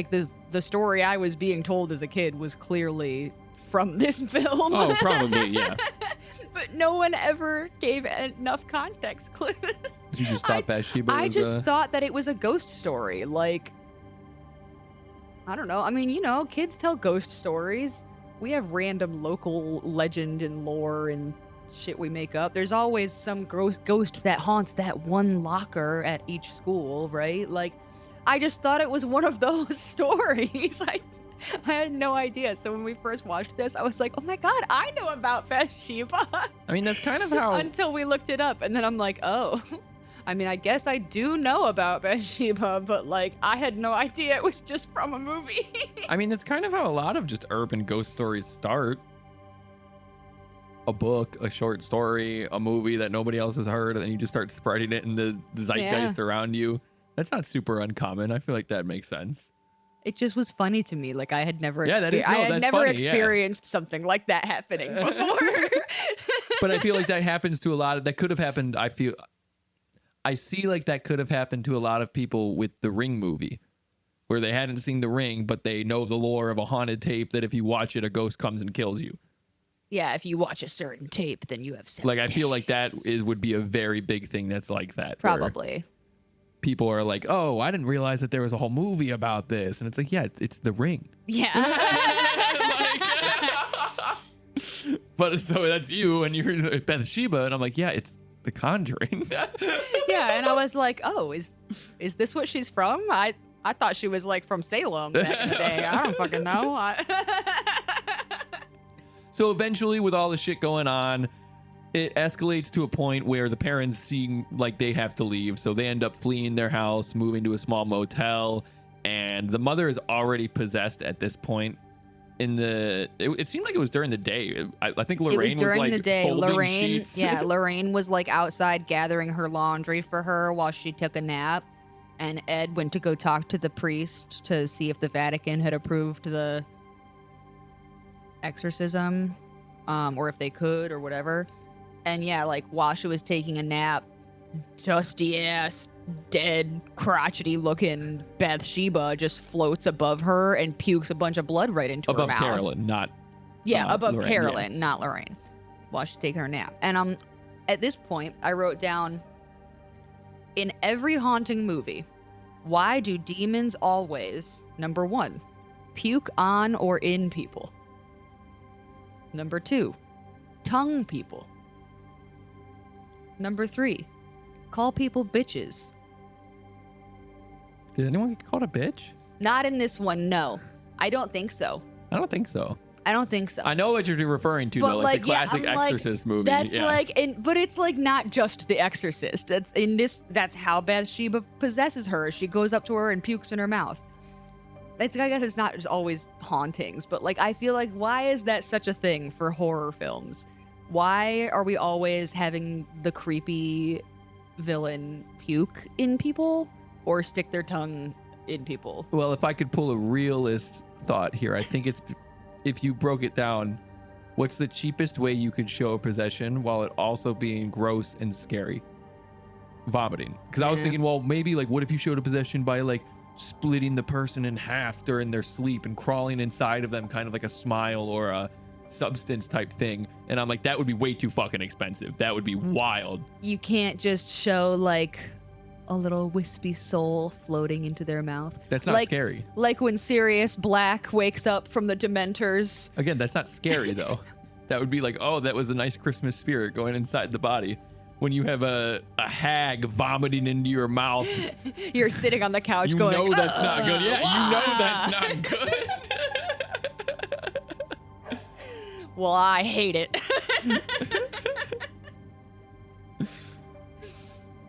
the story I was being told as a kid was clearly from this film. Oh, probably, yeah. But no one ever gave enough context clues. You just thought Bathsheba I was just thought that it was a ghost story. Like, I don't know. I mean, you know, kids tell ghost stories. We have random local legend and lore and shit we make up. There's always some ghost that haunts that one locker at each school, right? Like, I just thought it was one of those stories. I had no idea. So when we first watched this, I was like, oh my God, I know about Bathsheba. I mean, that's kind of how... Until we looked it up. And then I'm like, oh, I mean, I guess I do know about Bathsheba, but like I had no idea it was just from a movie. I mean, that's kind of how a lot of just urban ghost stories start. A book, a short story, a movie that nobody else has heard, and then you just start spreading it in the zeitgeist around you. That's not super uncommon. I feel like that makes sense. It just was funny to me. Like I had never, experienced something like that happening before. But I feel like that happens to a lot of, that could have happened. I see like that could have happened to a lot of people with the Ring movie, where they hadn't seen the Ring, but they know the lore of a haunted tape that if you watch it, a ghost comes and kills you. Yeah, if you watch a certain tape, then you have 7 Like, I days. feel like that would be a very big thing that's like that. Probably. People are like, oh, I didn't realize that there was a whole movie about this. And it's like, yeah, it's the Ring. Yeah. But so that's you and you're Bathsheba. And I'm like, yeah, it's The Conjuring. Yeah, and I was like, oh, is this what she's from? I thought she was like from Salem back in the day. I don't fucking know. So eventually, with all the shit going on, it escalates to a point where the parents seem like they have to leave. So they end up fleeing their house, moving to a small motel, and the mother is already possessed at this point. It seemed like it was during the day. I think Lorraine was during like the day. folding sheets. Yeah, Lorraine was like outside gathering her laundry for her while she took a nap, and Ed went to go talk to the priest to see if the Vatican had approved the exorcism, or if they could or whatever. And yeah, like while she was taking a nap, dusty ass, dead, crotchety looking Bathsheba just floats above her and pukes a bunch of blood right into her mouth. Above Carolyn, not above Lorraine, Carolyn, not Lorraine, while she's taking her nap. And at this point, I wrote down, in every haunting movie, why do demons always, number 1, puke on or in people? Number 2, tongue people. Number 3, call people bitches. Did anyone get called a bitch? Not in this one, no. I don't think so. I don't think so. I know what you're referring to, though, like the classic Exorcist movie. That's but it's like not just The Exorcist. That's how Bathsheba possesses her. She goes up to her and pukes in her mouth. I guess it's not just always hauntings, but like I feel like, why is that such a thing for horror films? Why are we always having the creepy villain puke in people or stick their tongue in people? Well, if I could pull a realist thought here, I think it's, if you broke it down, what's the cheapest way you could show a possession while it also being gross and scary? Vomiting. Because I was thinking, well, maybe like, what if you showed a possession by like splitting the person in half during their sleep and crawling inside of them, kind of like a smile or a substance type thing. And I'm like, that would be way too fucking expensive. That would be wild. You can't just show like a little wispy soul floating into their mouth. That's not scary. Like when Sirius Black wakes up from the Dementors. Again, that's not scary though. That would be like, oh, that was a nice Christmas spirit going inside the body. When you have a hag vomiting into your mouth. You're sitting on the couch you going, know that's not good. Yeah, you know that's not good. Well, I hate it.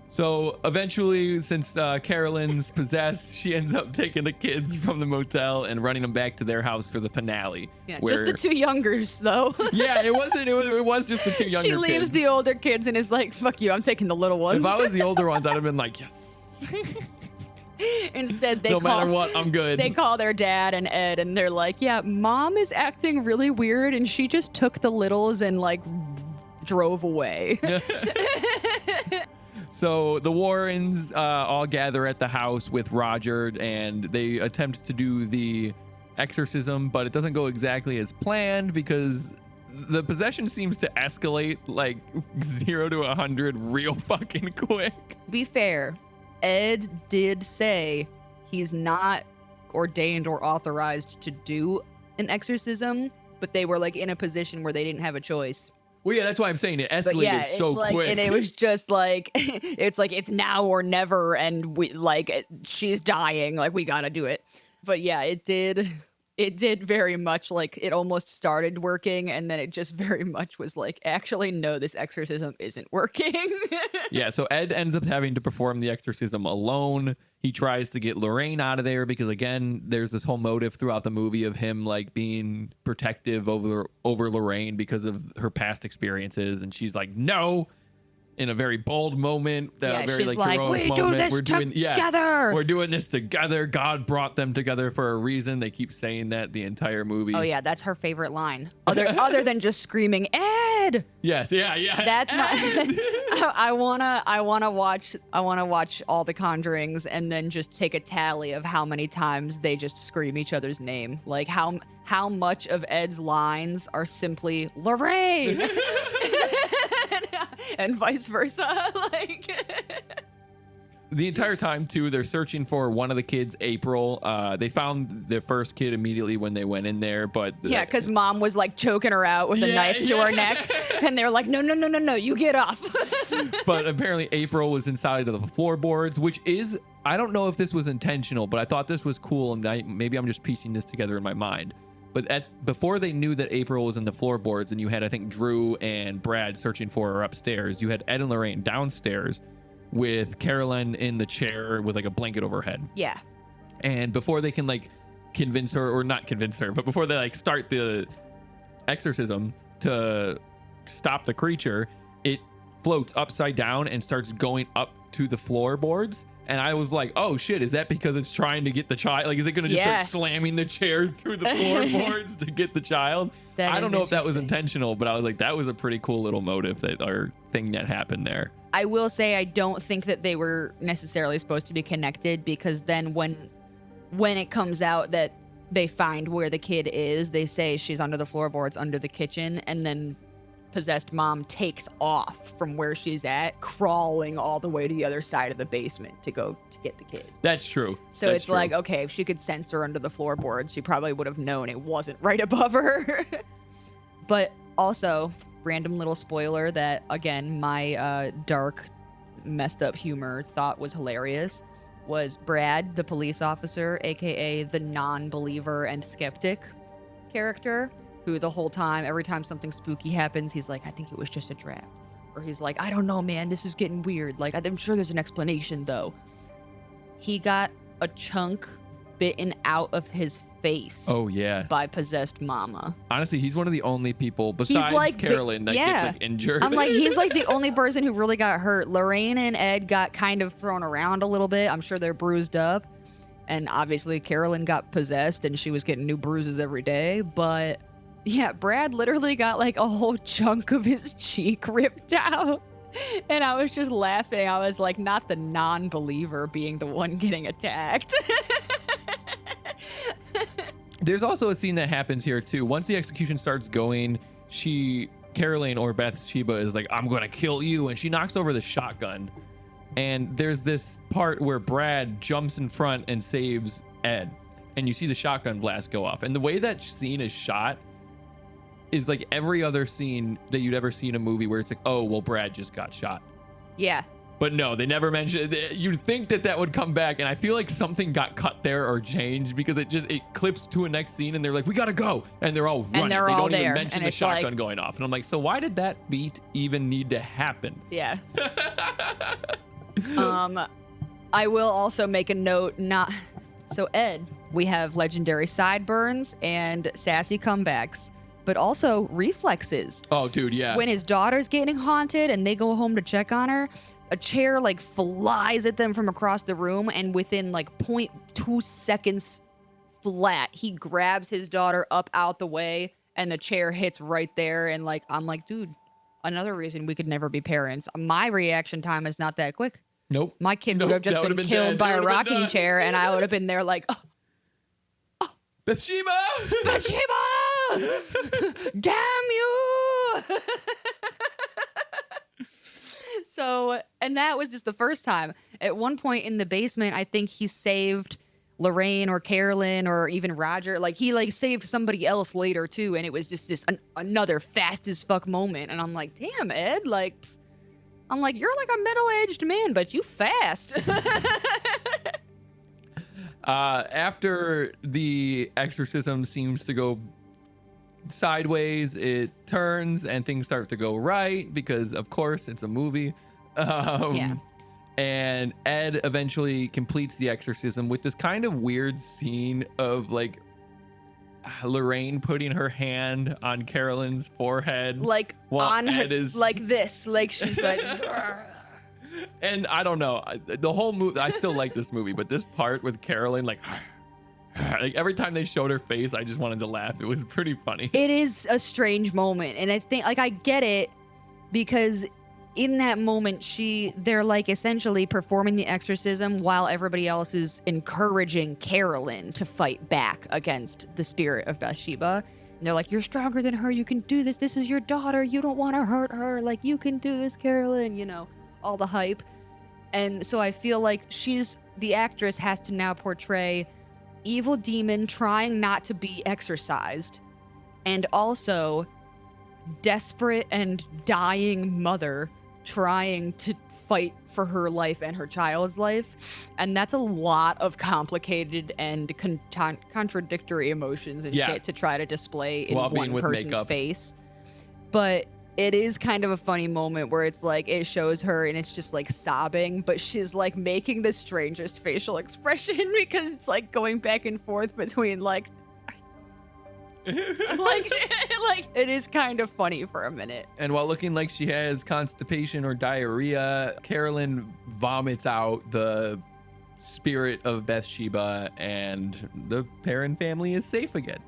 So eventually, since Carolyn's possessed, she ends up taking the kids from the motel and running them back to their house for the finale. Yeah, just the 2 youngers, though. Yeah, it wasn't. It was just the 2 younger kids. She leaves the older kids and is like, "Fuck you, I'm taking the little ones." If I was the older ones, I'd have been like, yes. Instead, no matter what, I'm good. They call their dad and Ed, and they're like, "Yeah, Mom is acting really weird, and she just took the littles and like drove away." So the Warrens all gather at the house with Roger, and they attempt to do the exorcism, but it doesn't go exactly as planned because the possession seems to escalate like 0 to 100 real fucking quick. Be fair, Ed did say he's not ordained or authorized to do an exorcism, but they were like in a position where they didn't have a choice. Well, yeah, that's why I'm saying it escalated so quick. And it was just like, it's now or never, and we like she's dying, like we gotta do it. But yeah, it did it did very much like it almost started working, and then it just very much was like, actually, no, this exorcism isn't working. Yeah, so Ed ends up having to perform the exorcism alone. He tries to get Lorraine out of there because, again, there's this whole motive throughout the movie of him like being protective over Lorraine because of her past experiences, and she's like, no. In a very bold moment, Yeah, very she's like like, heroic we moment. do this together. We're doing this together. God brought them together for a reason. They keep saying that the entire movie. Oh yeah, that's her favorite line. Other than just screaming, Ed. Yes, yeah. That's my. I wanna watch all the Conjurings and then just take a tally of how many times they just scream each other's name. Like how much of Ed's lines are simply Lorraine. And vice versa. Like the entire time too, they're searching for one of the kids, April. They found the first kid immediately when they went in there, but yeah, because mom was like choking her out with a knife to her neck, and they were like, no, you get off. But apparently April was inside of the floorboards, which is, I don't know if this was intentional, but I thought this was cool, and maybe I'm just piecing this together in my mind. But before they knew that April was in the floorboards, and you had, I think, Drew and Brad searching for her upstairs, you had Ed and Lorraine downstairs with Carolyn in the chair with like a blanket over her head. Yeah. And before they can like convince her, or not convince her, but before they like start the exorcism to stop the creature, it floats upside down and starts going up to the floorboards. And I was like, oh shit, is that because it's trying to get the child? Like, is it going to just start slamming the chair through the floorboards to get the child? I don't know if that was intentional, but I was like, that was a pretty cool little motive or thing that happened there. I will say I don't think that they were necessarily supposed to be connected, because then when it comes out that they find where the kid is, they say she's under the floorboards under the kitchen, and then possessed mom takes off from where she's at, crawling all the way to the other side of the basement to go to get the kid. That's true. So it's like, okay, if she could sense her under the floorboards, she probably would have known it wasn't right above her. But also, random little spoiler that, again, my dark, messed up humor thought was hilarious, was Brad, the police officer, aka the non-believer and skeptic character, who the whole time, every time something spooky happens, he's like, I think it was just a draft. Or he's like, I don't know, man, this is getting weird. Like, I'm sure there's an explanation, though. He got a chunk bitten out of his face. Oh, yeah. By possessed mama. Honestly, he's one of the only people, besides Carolyn, that gets like injured. I'm like, he's like the only person who really got hurt. Lorraine and Ed got kind of thrown around a little bit. I'm sure they're bruised up. And obviously, Carolyn got possessed, and she was getting new bruises every day. But yeah, Brad literally got like a whole chunk of his cheek ripped out. And I was just laughing. I was like, not the non-believer being the one getting attacked. There's also a scene that happens here too. Once the execution starts going, Caroline or Bathsheba is like, I'm going to kill you. And she knocks over the shotgun. And there's this part where Brad jumps in front and saves Ed. And you see the shotgun blast go off. And the way that scene is shot is like every other scene that you'd ever see in a movie where it's like, oh, well, Brad just got shot. Yeah. But no, they never mentioned it. You'd think that would come back. And I feel like something got cut there or changed, because it clips to a next scene and they're like, we got to go. And they're all running. And they're they all don't there. even mention and the it's shotgun like, going off. And I'm like, so why did that beat even need to happen? Yeah. I will also make a note, so Ed, we have legendary sideburns and sassy comebacks, but also reflexes. Oh, dude, yeah. When his daughter's getting haunted and they go home to check on her, a chair like flies at them from across the room, and within like 0.2 seconds flat, he grabs his daughter up out the way, and the chair hits right there. And like, I'm like, dude, another reason we could never be parents. My reaction time is not that quick. Nope. My kid would have just been killed by a rocking chair, and I would have been there like, Bathsheba! Damn you! So, and that was just the first time. At one point in the basement, I think he saved Lorraine or Carolyn or even Roger. Like, he like saved somebody else later too, and it was just this another fast as fuck moment. And I'm like, damn, Ed, like, I'm like, you're like a middle-aged man, but you fast. After the exorcism seems to go sideways, it turns and things start to go right because, of course, it's a movie. Yeah. And Ed eventually completes the exorcism with this kind of weird scene of like Lorraine putting her hand on Carolyn's forehead, Like while on her, Ed is like this, like she's like. And I don't know, the whole movie, I still like this movie, but this part with Carolyn, like every time they showed her face, I just wanted to laugh. It was pretty funny. It is a strange moment, and I think like I get it because in that moment they're like essentially performing the exorcism while everybody else is encouraging Carolyn to fight back against the spirit of Bathsheba. And they're like, you're stronger than her, you can do this, this is your daughter, you don't want to hurt her, like you can do this, Carolyn, you know, all the hype. And so I feel like the actress has to now portray evil demon trying not to be exorcised, and also desperate and dying mother trying to fight for her life and her child's life. And that's a lot of complicated and contradictory emotions and shit to try to display in one person's makeup. Face. But it is kind of a funny moment where it's like it shows her and it's just like sobbing, but she's like making the strangest facial expression because it's like going back and forth between like like it is kind of funny for a minute. And while looking like she has constipation or diarrhea, Carolyn vomits out the spirit of Bathsheba and the Perrin family is safe again.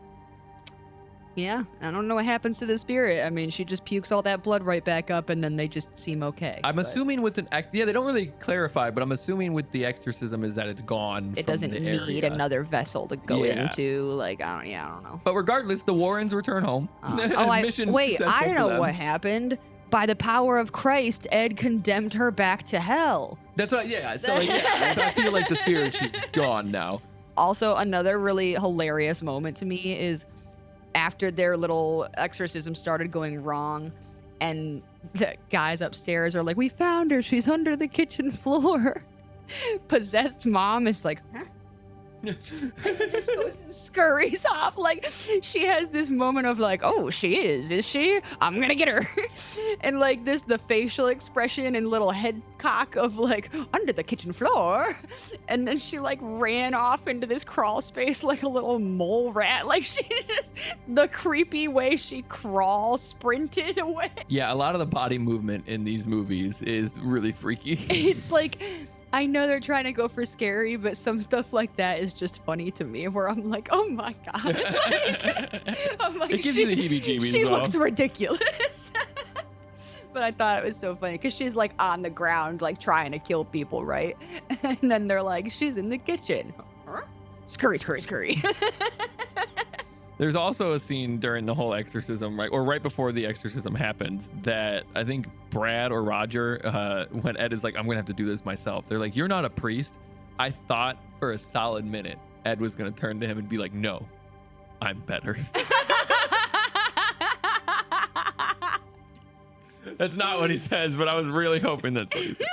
Yeah, I don't know what happens to the spirit. I mean, she just pukes all that blood right back up and then they just seem okay. I'm assuming with they don't really clarify, but I'm assuming with the exorcism is that it's gone. It doesn't need another vessel to go into. Like, I don't know. But regardless, the Warrens return home. I don't know what happened. By the power of Christ, Ed condemned her back to hell. That's what, yeah. So, I feel like the spirit, she's gone now. Also, another really hilarious moment to me is after their little exorcism started going wrong and the guys upstairs are like, we found her, she's under the kitchen floor. Possessed mom is like, huh? Just goes and scurries off. Like she has this moment of like, oh, she is she? I'm gonna get her. And like the facial expression and little head cock of like under the kitchen floor. And then she like ran off into this crawl space like a little mole rat. Like she just, the creepy way she sprinted away. Yeah, a lot of the body movement in these movies is really freaky. It's like, I know they're trying to go for scary, but some stuff like that is just funny to me where I'm like, oh my God. I'm like, it gives you the heebie-jeebies. She looks ridiculous. But I thought it was so funny because she's like on the ground, like trying to kill people, right? And then they're like, she's in the kitchen. Huh? Scurry, scurry, scurry. There's also a scene during the whole exorcism, right, or right before the exorcism happens, that I think Brad or Roger, when Ed is like, I'm going to have to do this myself. They're like, you're not a priest. I thought for a solid minute Ed was going to turn to him and be like, no, I'm better. That's not what he says, but I was really hoping that's what he said.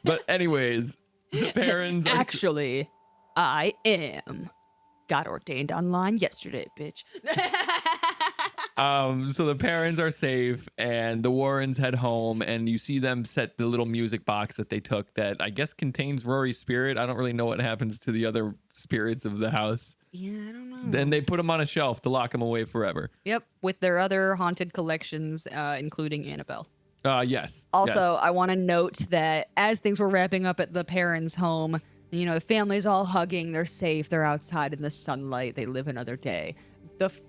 But anyways, the Perrins Actually, I am. Got ordained online yesterday, bitch. So the Perrins are safe and the Warrens head home and you see them set the little music box that they took that I guess contains Rory's spirit. I don't really know what happens to the other spirits of the house. Yeah, I don't know. Then they put them on a shelf to lock them away forever. Yep, with their other haunted collections, including Annabelle. Yes. Also, yes. I want to note that as things were wrapping up at the Perrins' home, you know, the family's all hugging. They're safe. They're outside in the sunlight. They live another day.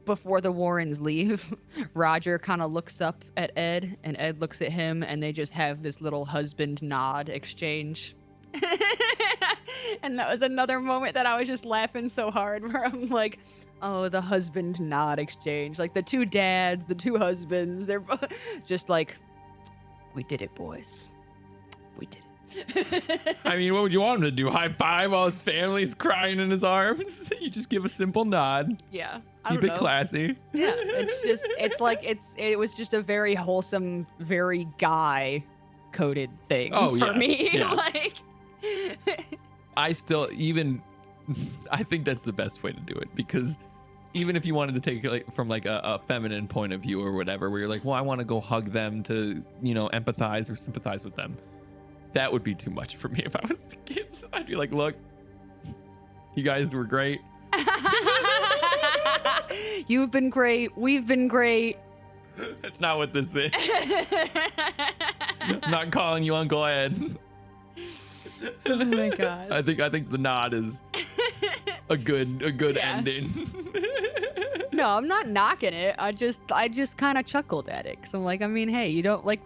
Before the Warrens leave, Roger kind of looks up at Ed, and Ed looks at him, and they just have this little husband nod exchange. And that was another moment that I was just laughing so hard where I'm like, oh, the husband nod exchange. Like the two dads, the two husbands, they're just like, we did it, boys. We did it. I mean, what would you want him to do? High five while his family's crying in his arms? You just give a simple nod. Yeah. Keep it classy. Yeah. It was just a very wholesome, very guy coded thing for me. Yeah. Like I think that's the best way to do it, because even if you wanted to take it from a feminine point of view or whatever, where you're like, well, I want to go hug them to, empathize or sympathize with them. That would be too much for me if I was the kids. I'd be like, look, you guys were great. You've been great. We've been great. That's not what this is. I'm not calling you Uncle Ed. Oh my god. I think the nod is a good ending. No, I'm not knocking it. I just kind of chuckled at it because I'm like, I mean, hey, you don't like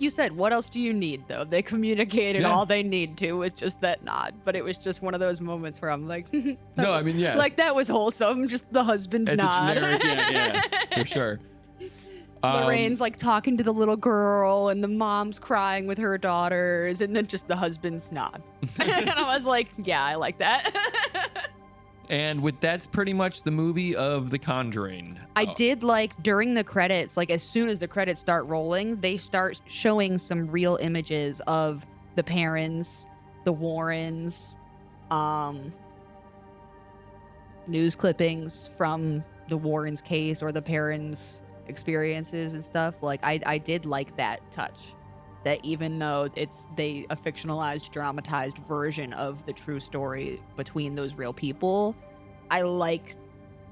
you said. What else do you need though? They communicated all they need to with just that nod. But it was just one of those moments where I'm like, no, I mean, yeah, like that was wholesome. Just the husband nod. It's generic, yeah, for sure. Lorraine's like talking to the little girl, and the mom's crying with her daughters, and then just the husband's nod. And I was like, yeah, I like that. And that's pretty much the movie of The Conjuring. I did like during the credits, like as soon as the credits start rolling, they start showing some real images of the parents, the Warrens, news clippings from the Warrens case or the parents' experiences and stuff. Like I did like that touch, that even though it's a fictionalized, dramatized version of the true story between those real people, I like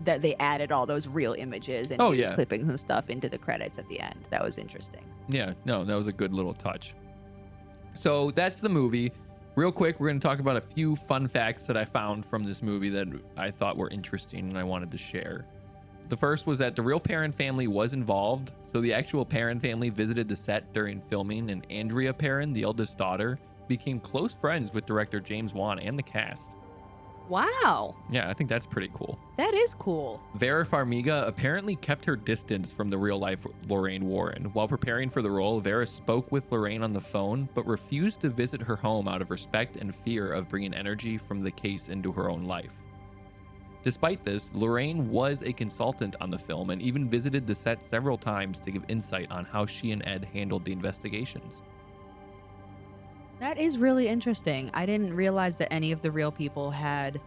that they added all those real images and news clippings and stuff into the credits at the end. That was interesting. Yeah, no, that was a good little touch. So that's the movie. Real quick, we're going to talk about a few fun facts that I found from this movie that I thought were interesting and I wanted to share. The first was that the real Perrin family was involved. So the actual Perrin family visited the set during filming, and Andrea Perrin, the eldest daughter, became close friends with director James Wan and the cast. Wow. Yeah, I think that's pretty cool. That is cool. Vera Farmiga apparently kept her distance from the real-life Lorraine Warren. While preparing for the role, Vera spoke with Lorraine on the phone, but refused to visit her home out of respect and fear of bringing energy from the case into her own life. Despite this, Lorraine was a consultant on the film and even visited the set several times to give insight on how she and Ed handled the investigations. That is really interesting. I didn't realize that any of the real people had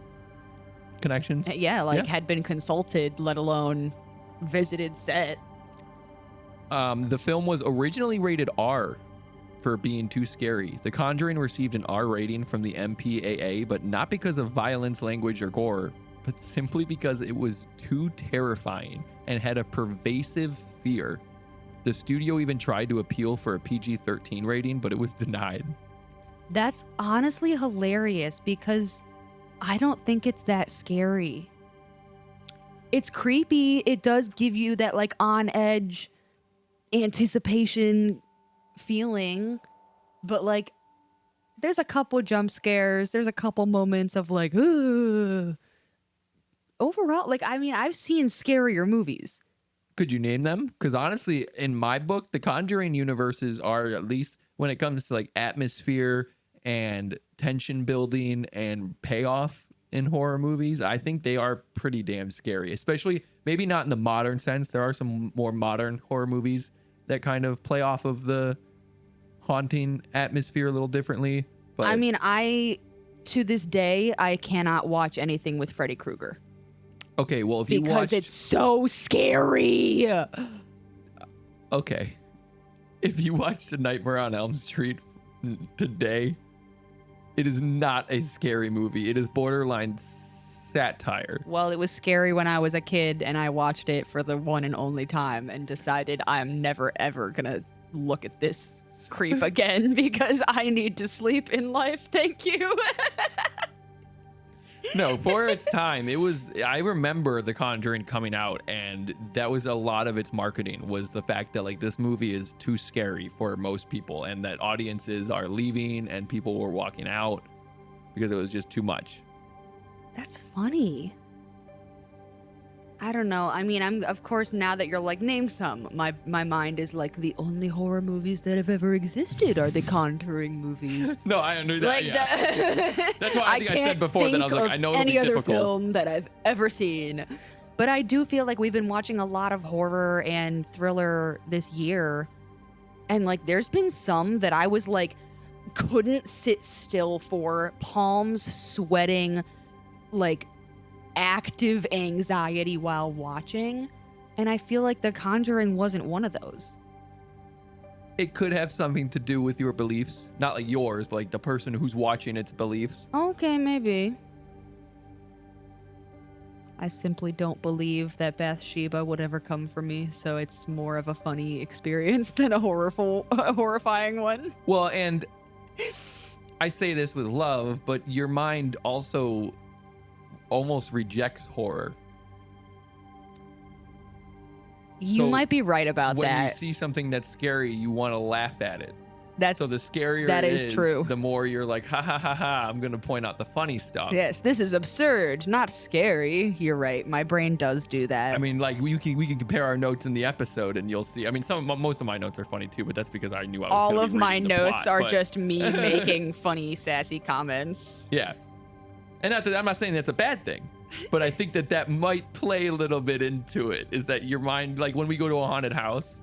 connections. Had been consulted, let alone visited set. The film was originally rated R for being too scary. The Conjuring received an R rating from the MPAA, but not because of violence, language, or gore, but simply because it was too terrifying and had a pervasive fear. The studio even tried to appeal for a PG-13 rating, but it was denied. That's honestly hilarious because I don't think it's that scary. It's creepy. It does give you that like on edge anticipation feeling, but like there's a couple jump scares. There's a couple moments of like, ugh. Overall, like, I mean, I've seen scarier movies. Could you name them? Because honestly, in my book, the Conjuring universes are, at least when it comes to like atmosphere and tension building and payoff in horror movies, I think they are pretty damn scary, especially maybe not in the modern sense. There are some more modern horror movies that kind of play off of the haunting atmosphere a little differently. But I mean, to this day, I cannot watch anything with Freddy Krueger. Okay, well, if you watch... Because it's so scary. Okay. If you watched A Nightmare on Elm Street today, it is not a scary movie. It is borderline satire. Well, it was scary when I was a kid, and I watched it for the one and only time and decided I'm never, ever going to look at this creep again because I need to sleep in life. Thank you. No, for its time, I remember The Conjuring coming out, and that was a lot of its marketing, was the fact that like this movie is too scary for most people and that audiences are leaving and people were walking out because it was just too much. That's funny. I don't know. I mean, I'm of course, now that you're like, name some, my mind is like, the only horror movies that have ever existed are the Conjuring movies. No, I understand. Like yeah. That's why I think I said before that I was like, I know it'll be difficult. Any other film that I've ever seen. But I do feel like we've been watching a lot of horror and thriller this year. And like, there's been some that I was like, couldn't sit still for, palms sweating, like active anxiety while watching. And I feel like The Conjuring wasn't one of those. It could have something to do with your beliefs. Not like yours, but like the person who's watching its beliefs. Okay, maybe. I simply don't believe that Bathsheba would ever come for me, so it's more of a funny experience than a horrifying one. Well, and I say this with love, but your mind also almost rejects horror. You might be right about when that. When you see something that's scary, you want to laugh at it. So the scarier that it is true. The more you're like, ha ha ha ha, I'm going to point out the funny stuff. Yes, this is absurd, not scary. You're right. My brain does do that. I mean, like we can compare our notes in the episode and you'll see. I mean, most of my notes are funny too, but that's because I knew I was all of my notes plot, are just me making funny, sassy comments. Yeah. And I'm not saying that's a bad thing, but I think that might play a little bit into it, is that your mind, like when we go to a haunted house,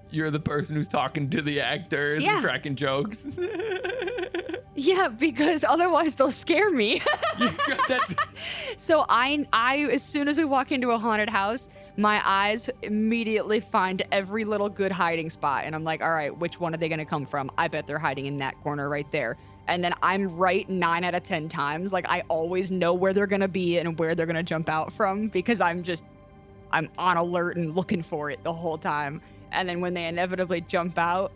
you're the person who's talking to the actors and cracking jokes. Yeah, because otherwise they'll scare me. So I as soon as we walk into a haunted house, my eyes immediately find every little good hiding spot. And I'm like, all right, which one are they going to come from? I bet they're hiding in that corner right there. And then I'm right 9 out of 10 times. Like, I always know where they're going to be and where they're going to jump out from, because I'm on alert and looking for it the whole time. And then when they inevitably jump out,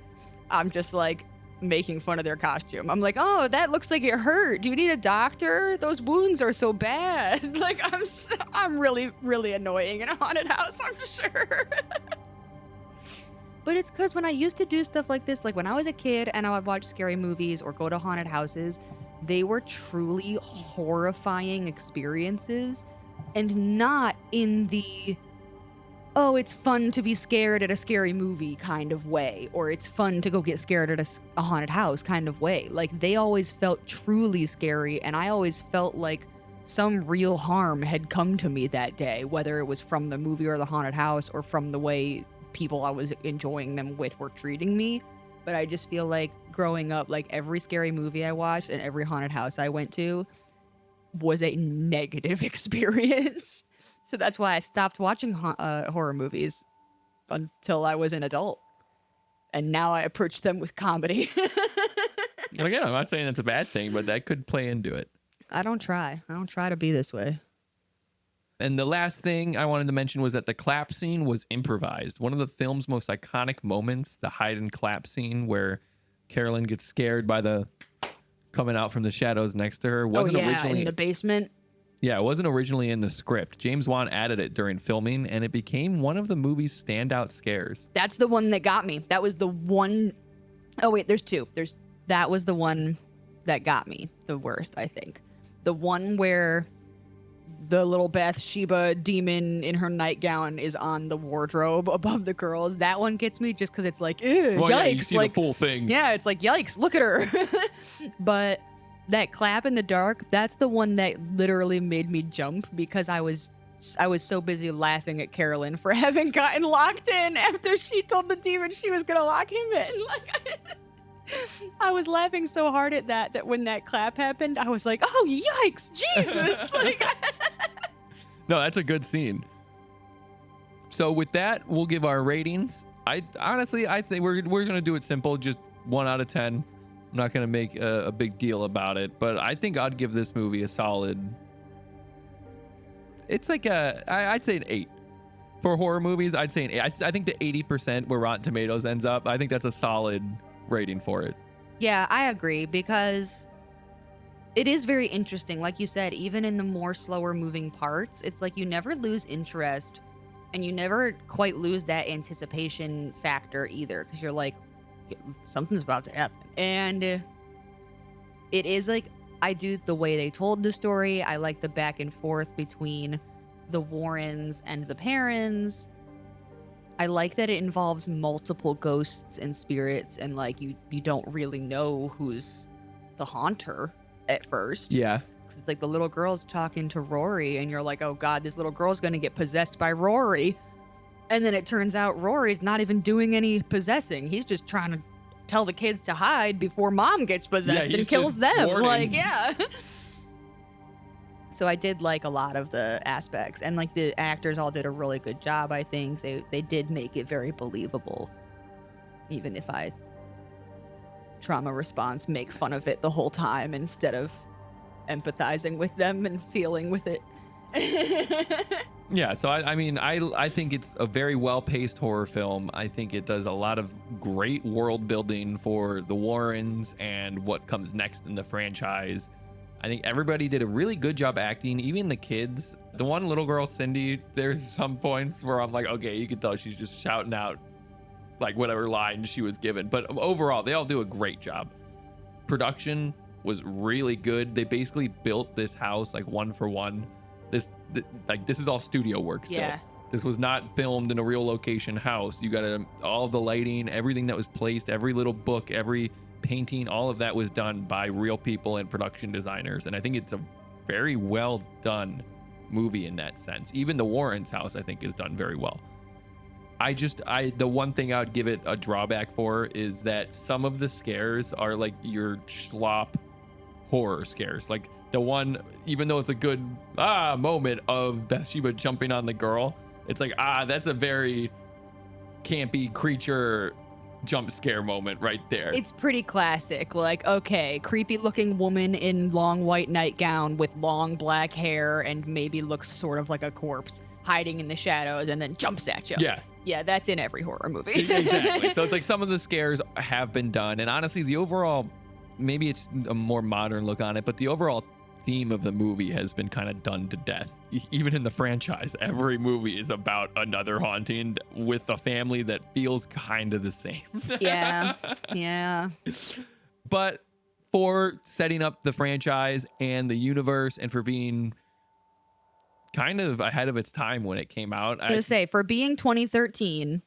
I'm just like making fun of their costume. I'm like, oh, that looks like it hurt. Do you need a doctor? Those wounds are so bad. Like, I'm really, really annoying in a haunted house, I'm sure. But it's because when I used to do stuff like this, like when I was a kid and I would watch scary movies or go to haunted houses, they were truly horrifying experiences, and not in the, oh, it's fun to be scared at a scary movie kind of way, or it's fun to go get scared at a haunted house kind of way. Like, they always felt truly scary, and I always felt like some real harm had come to me that day, whether it was from the movie or the haunted house or from the way people I was enjoying them with were treating me. But I just feel like growing up, like every scary movie I watched and every haunted house I went to was a negative experience. So that's why I stopped watching horror movies until I was an adult. And now I approach them with comedy. And again, I'm not saying that's a bad thing, but that could play into it. I don't try to be this way. And the last thing I wanted to mention was that the clap scene was improvised. One of the film's most iconic moments, the hide and clap scene where Carolyn gets scared by the coming out from the shadows next to her, wasn't originally in the basement. Yeah, it wasn't originally in the script. James Wan added it during filming, and it became one of the movie's standout scares. That's the one that got me. That was the one. Oh wait, there's two. That was the one that got me the worst, I think. The one where the little Bathsheba demon in her nightgown is on the wardrobe above the girls. That one gets me just because it's like, ew, yikes. Yeah, you see like, the full thing. Yeah, it's like, yikes, look at her. But that clap in the dark, that's the one that literally made me jump, because I was so busy laughing at Carolyn for having gotten locked in after she told the demon she was going to lock him in. Like, I was laughing so hard at that when that clap happened, I was like, oh, yikes, Jesus. Like, no, that's a good scene. So with that, we'll give our ratings. I think we're going to do it simple, just 1 out of 10. I'm not going to make a big deal about it, but I think I'd give this movie a solid, it's like I'd say an 8. For horror movies, I'd say an 8. I think the 80% where Rotten Tomatoes ends up, I think that's a solid rating for it. Yeah, I agree, because it is very interesting. Like you said, even in the more slower moving parts, it's like you never lose interest and you never quite lose that anticipation factor either, because you're like, something's about to happen. And it is like, I do the way they told the story. I like the back and forth between the Warrens and the parents. I like that it involves multiple ghosts and spirits, and like you don't really know who's the haunter at first. Yeah. Because it's like the little girl's talking to Rory, and you're like, oh God, this little girl's going to get possessed by Rory. And then it turns out Rory's not even doing any possessing. He's just trying to tell the kids to hide before mom gets possessed he's and kills just them. warning. Like, yeah. So I did like a lot of the aspects, and like the actors all did a really good job. I think they did make it very believable, even if I trauma response make fun of it the whole time instead of empathizing with them and feeling with it. Yeah, so I mean, I think it's a very well-paced horror film. I think it does a lot of great world building for the Warrens and what comes next in the franchise. I think everybody did a really good job acting, even the kids. The one little girl, Cindy, there's some points where I'm like, okay, you can tell she's just shouting out like whatever line she was given. But overall, they all do a great job. Production was really good. They basically built this house like one for one. This is all studio work still. Yeah. This was not filmed in a real location house. You got all the lighting, everything that was placed, every little book, every painting, all of that was done by real people and production designers. And I think it's a very well done movie in that sense. Even the Warrens' house, I think, is done very well. The one thing I would give it a drawback for is that some of the scares are like your schlop horror scares. Like the one, even though it's a good moment of Bathsheba jumping on the girl, it's like, that's a very campy creature jump scare moment right there. It's pretty classic. Like, okay, creepy looking woman in long white nightgown with long black hair and maybe looks sort of like a corpse hiding in the shadows and then jumps at you. Yeah, that's in every horror movie. Exactly. So it's like some of the scares have been done. And honestly, the overall, maybe it's a more modern look on it, but the overall theme of the movie has been kind of done to death. Even in the franchise, every movie is about another haunting with a family that feels kind of the same. Yeah. But for setting up the franchise and the universe and for being kind of ahead of its time when it came out. I was gonna say, for being 2013,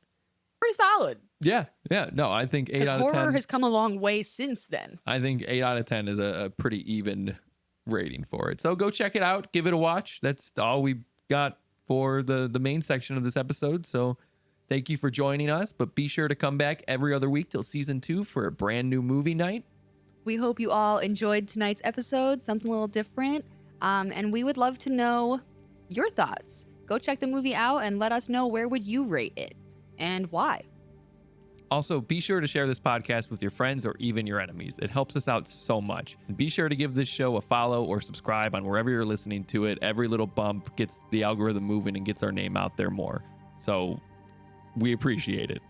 pretty solid. Yeah. No, I think 8 out of 10. Horror has come a long way since then. I think 8 out of 10 is a pretty even rating for it. So go check it out. Give it a watch. That's all we got for the main section of this episode. So thank you for joining us. But be sure to come back every other week till season 2 for a brand new movie night. We hope you all enjoyed tonight's episode, something a little different. And we would love to know your thoughts. Go check the movie out and let us know, where would you rate it and why. Also, be sure to share this podcast with your friends or even your enemies. It helps us out so much. And be sure to give this show a follow or subscribe on wherever you're listening to it. Every little bump gets the algorithm moving and gets our name out there more. So we appreciate it.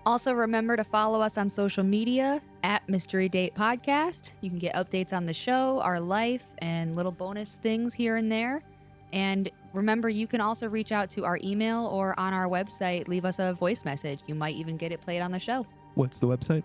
Also, remember to follow us on social media at Mystery Date Podcast. You can get updates on the show, our life, and little bonus things here and there. And remember, you can also reach out to our email or on our website, leave us a voice message. You might even get it played on the show. What's the website?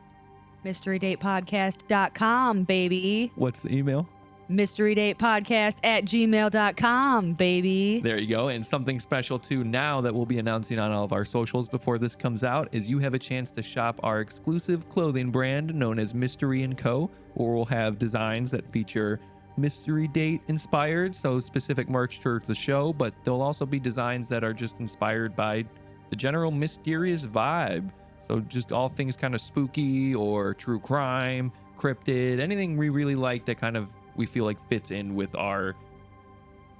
mysterydatepodcast.com, baby. What's the email? mysterydatepodcast@gmail.com, baby. There you go. And something special too now that we'll be announcing on all of our socials before this comes out is you have a chance to shop our exclusive clothing brand known as Mystery & Co., where we'll have designs that feature Mystery Date inspired, so specific merch towards the show, but there'll also be designs that are just inspired by the general mysterious vibe. So just all things kind of spooky or true crime, cryptid, anything we really like that kind of we feel like fits in with our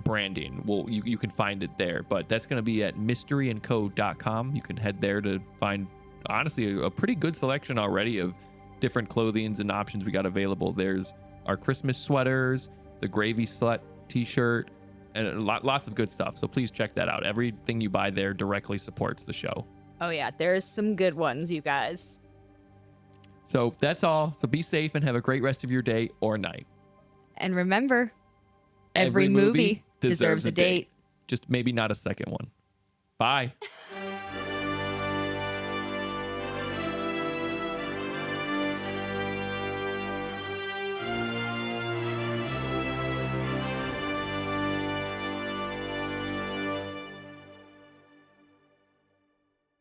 branding. Well, you can find it there, but that's going to be at mysteryandco.com. You can head there to find, honestly, a pretty good selection already of different clothings and options we got available. There's our Christmas sweaters, the Gravy Slut t-shirt, and lots of good stuff. So please check that out. Everything you buy there directly supports the show. Oh yeah, there's some good ones, you guys. So that's all. So be safe and have a great rest of your day or night. And remember, every movie deserves a date. Just maybe not a second one. Bye.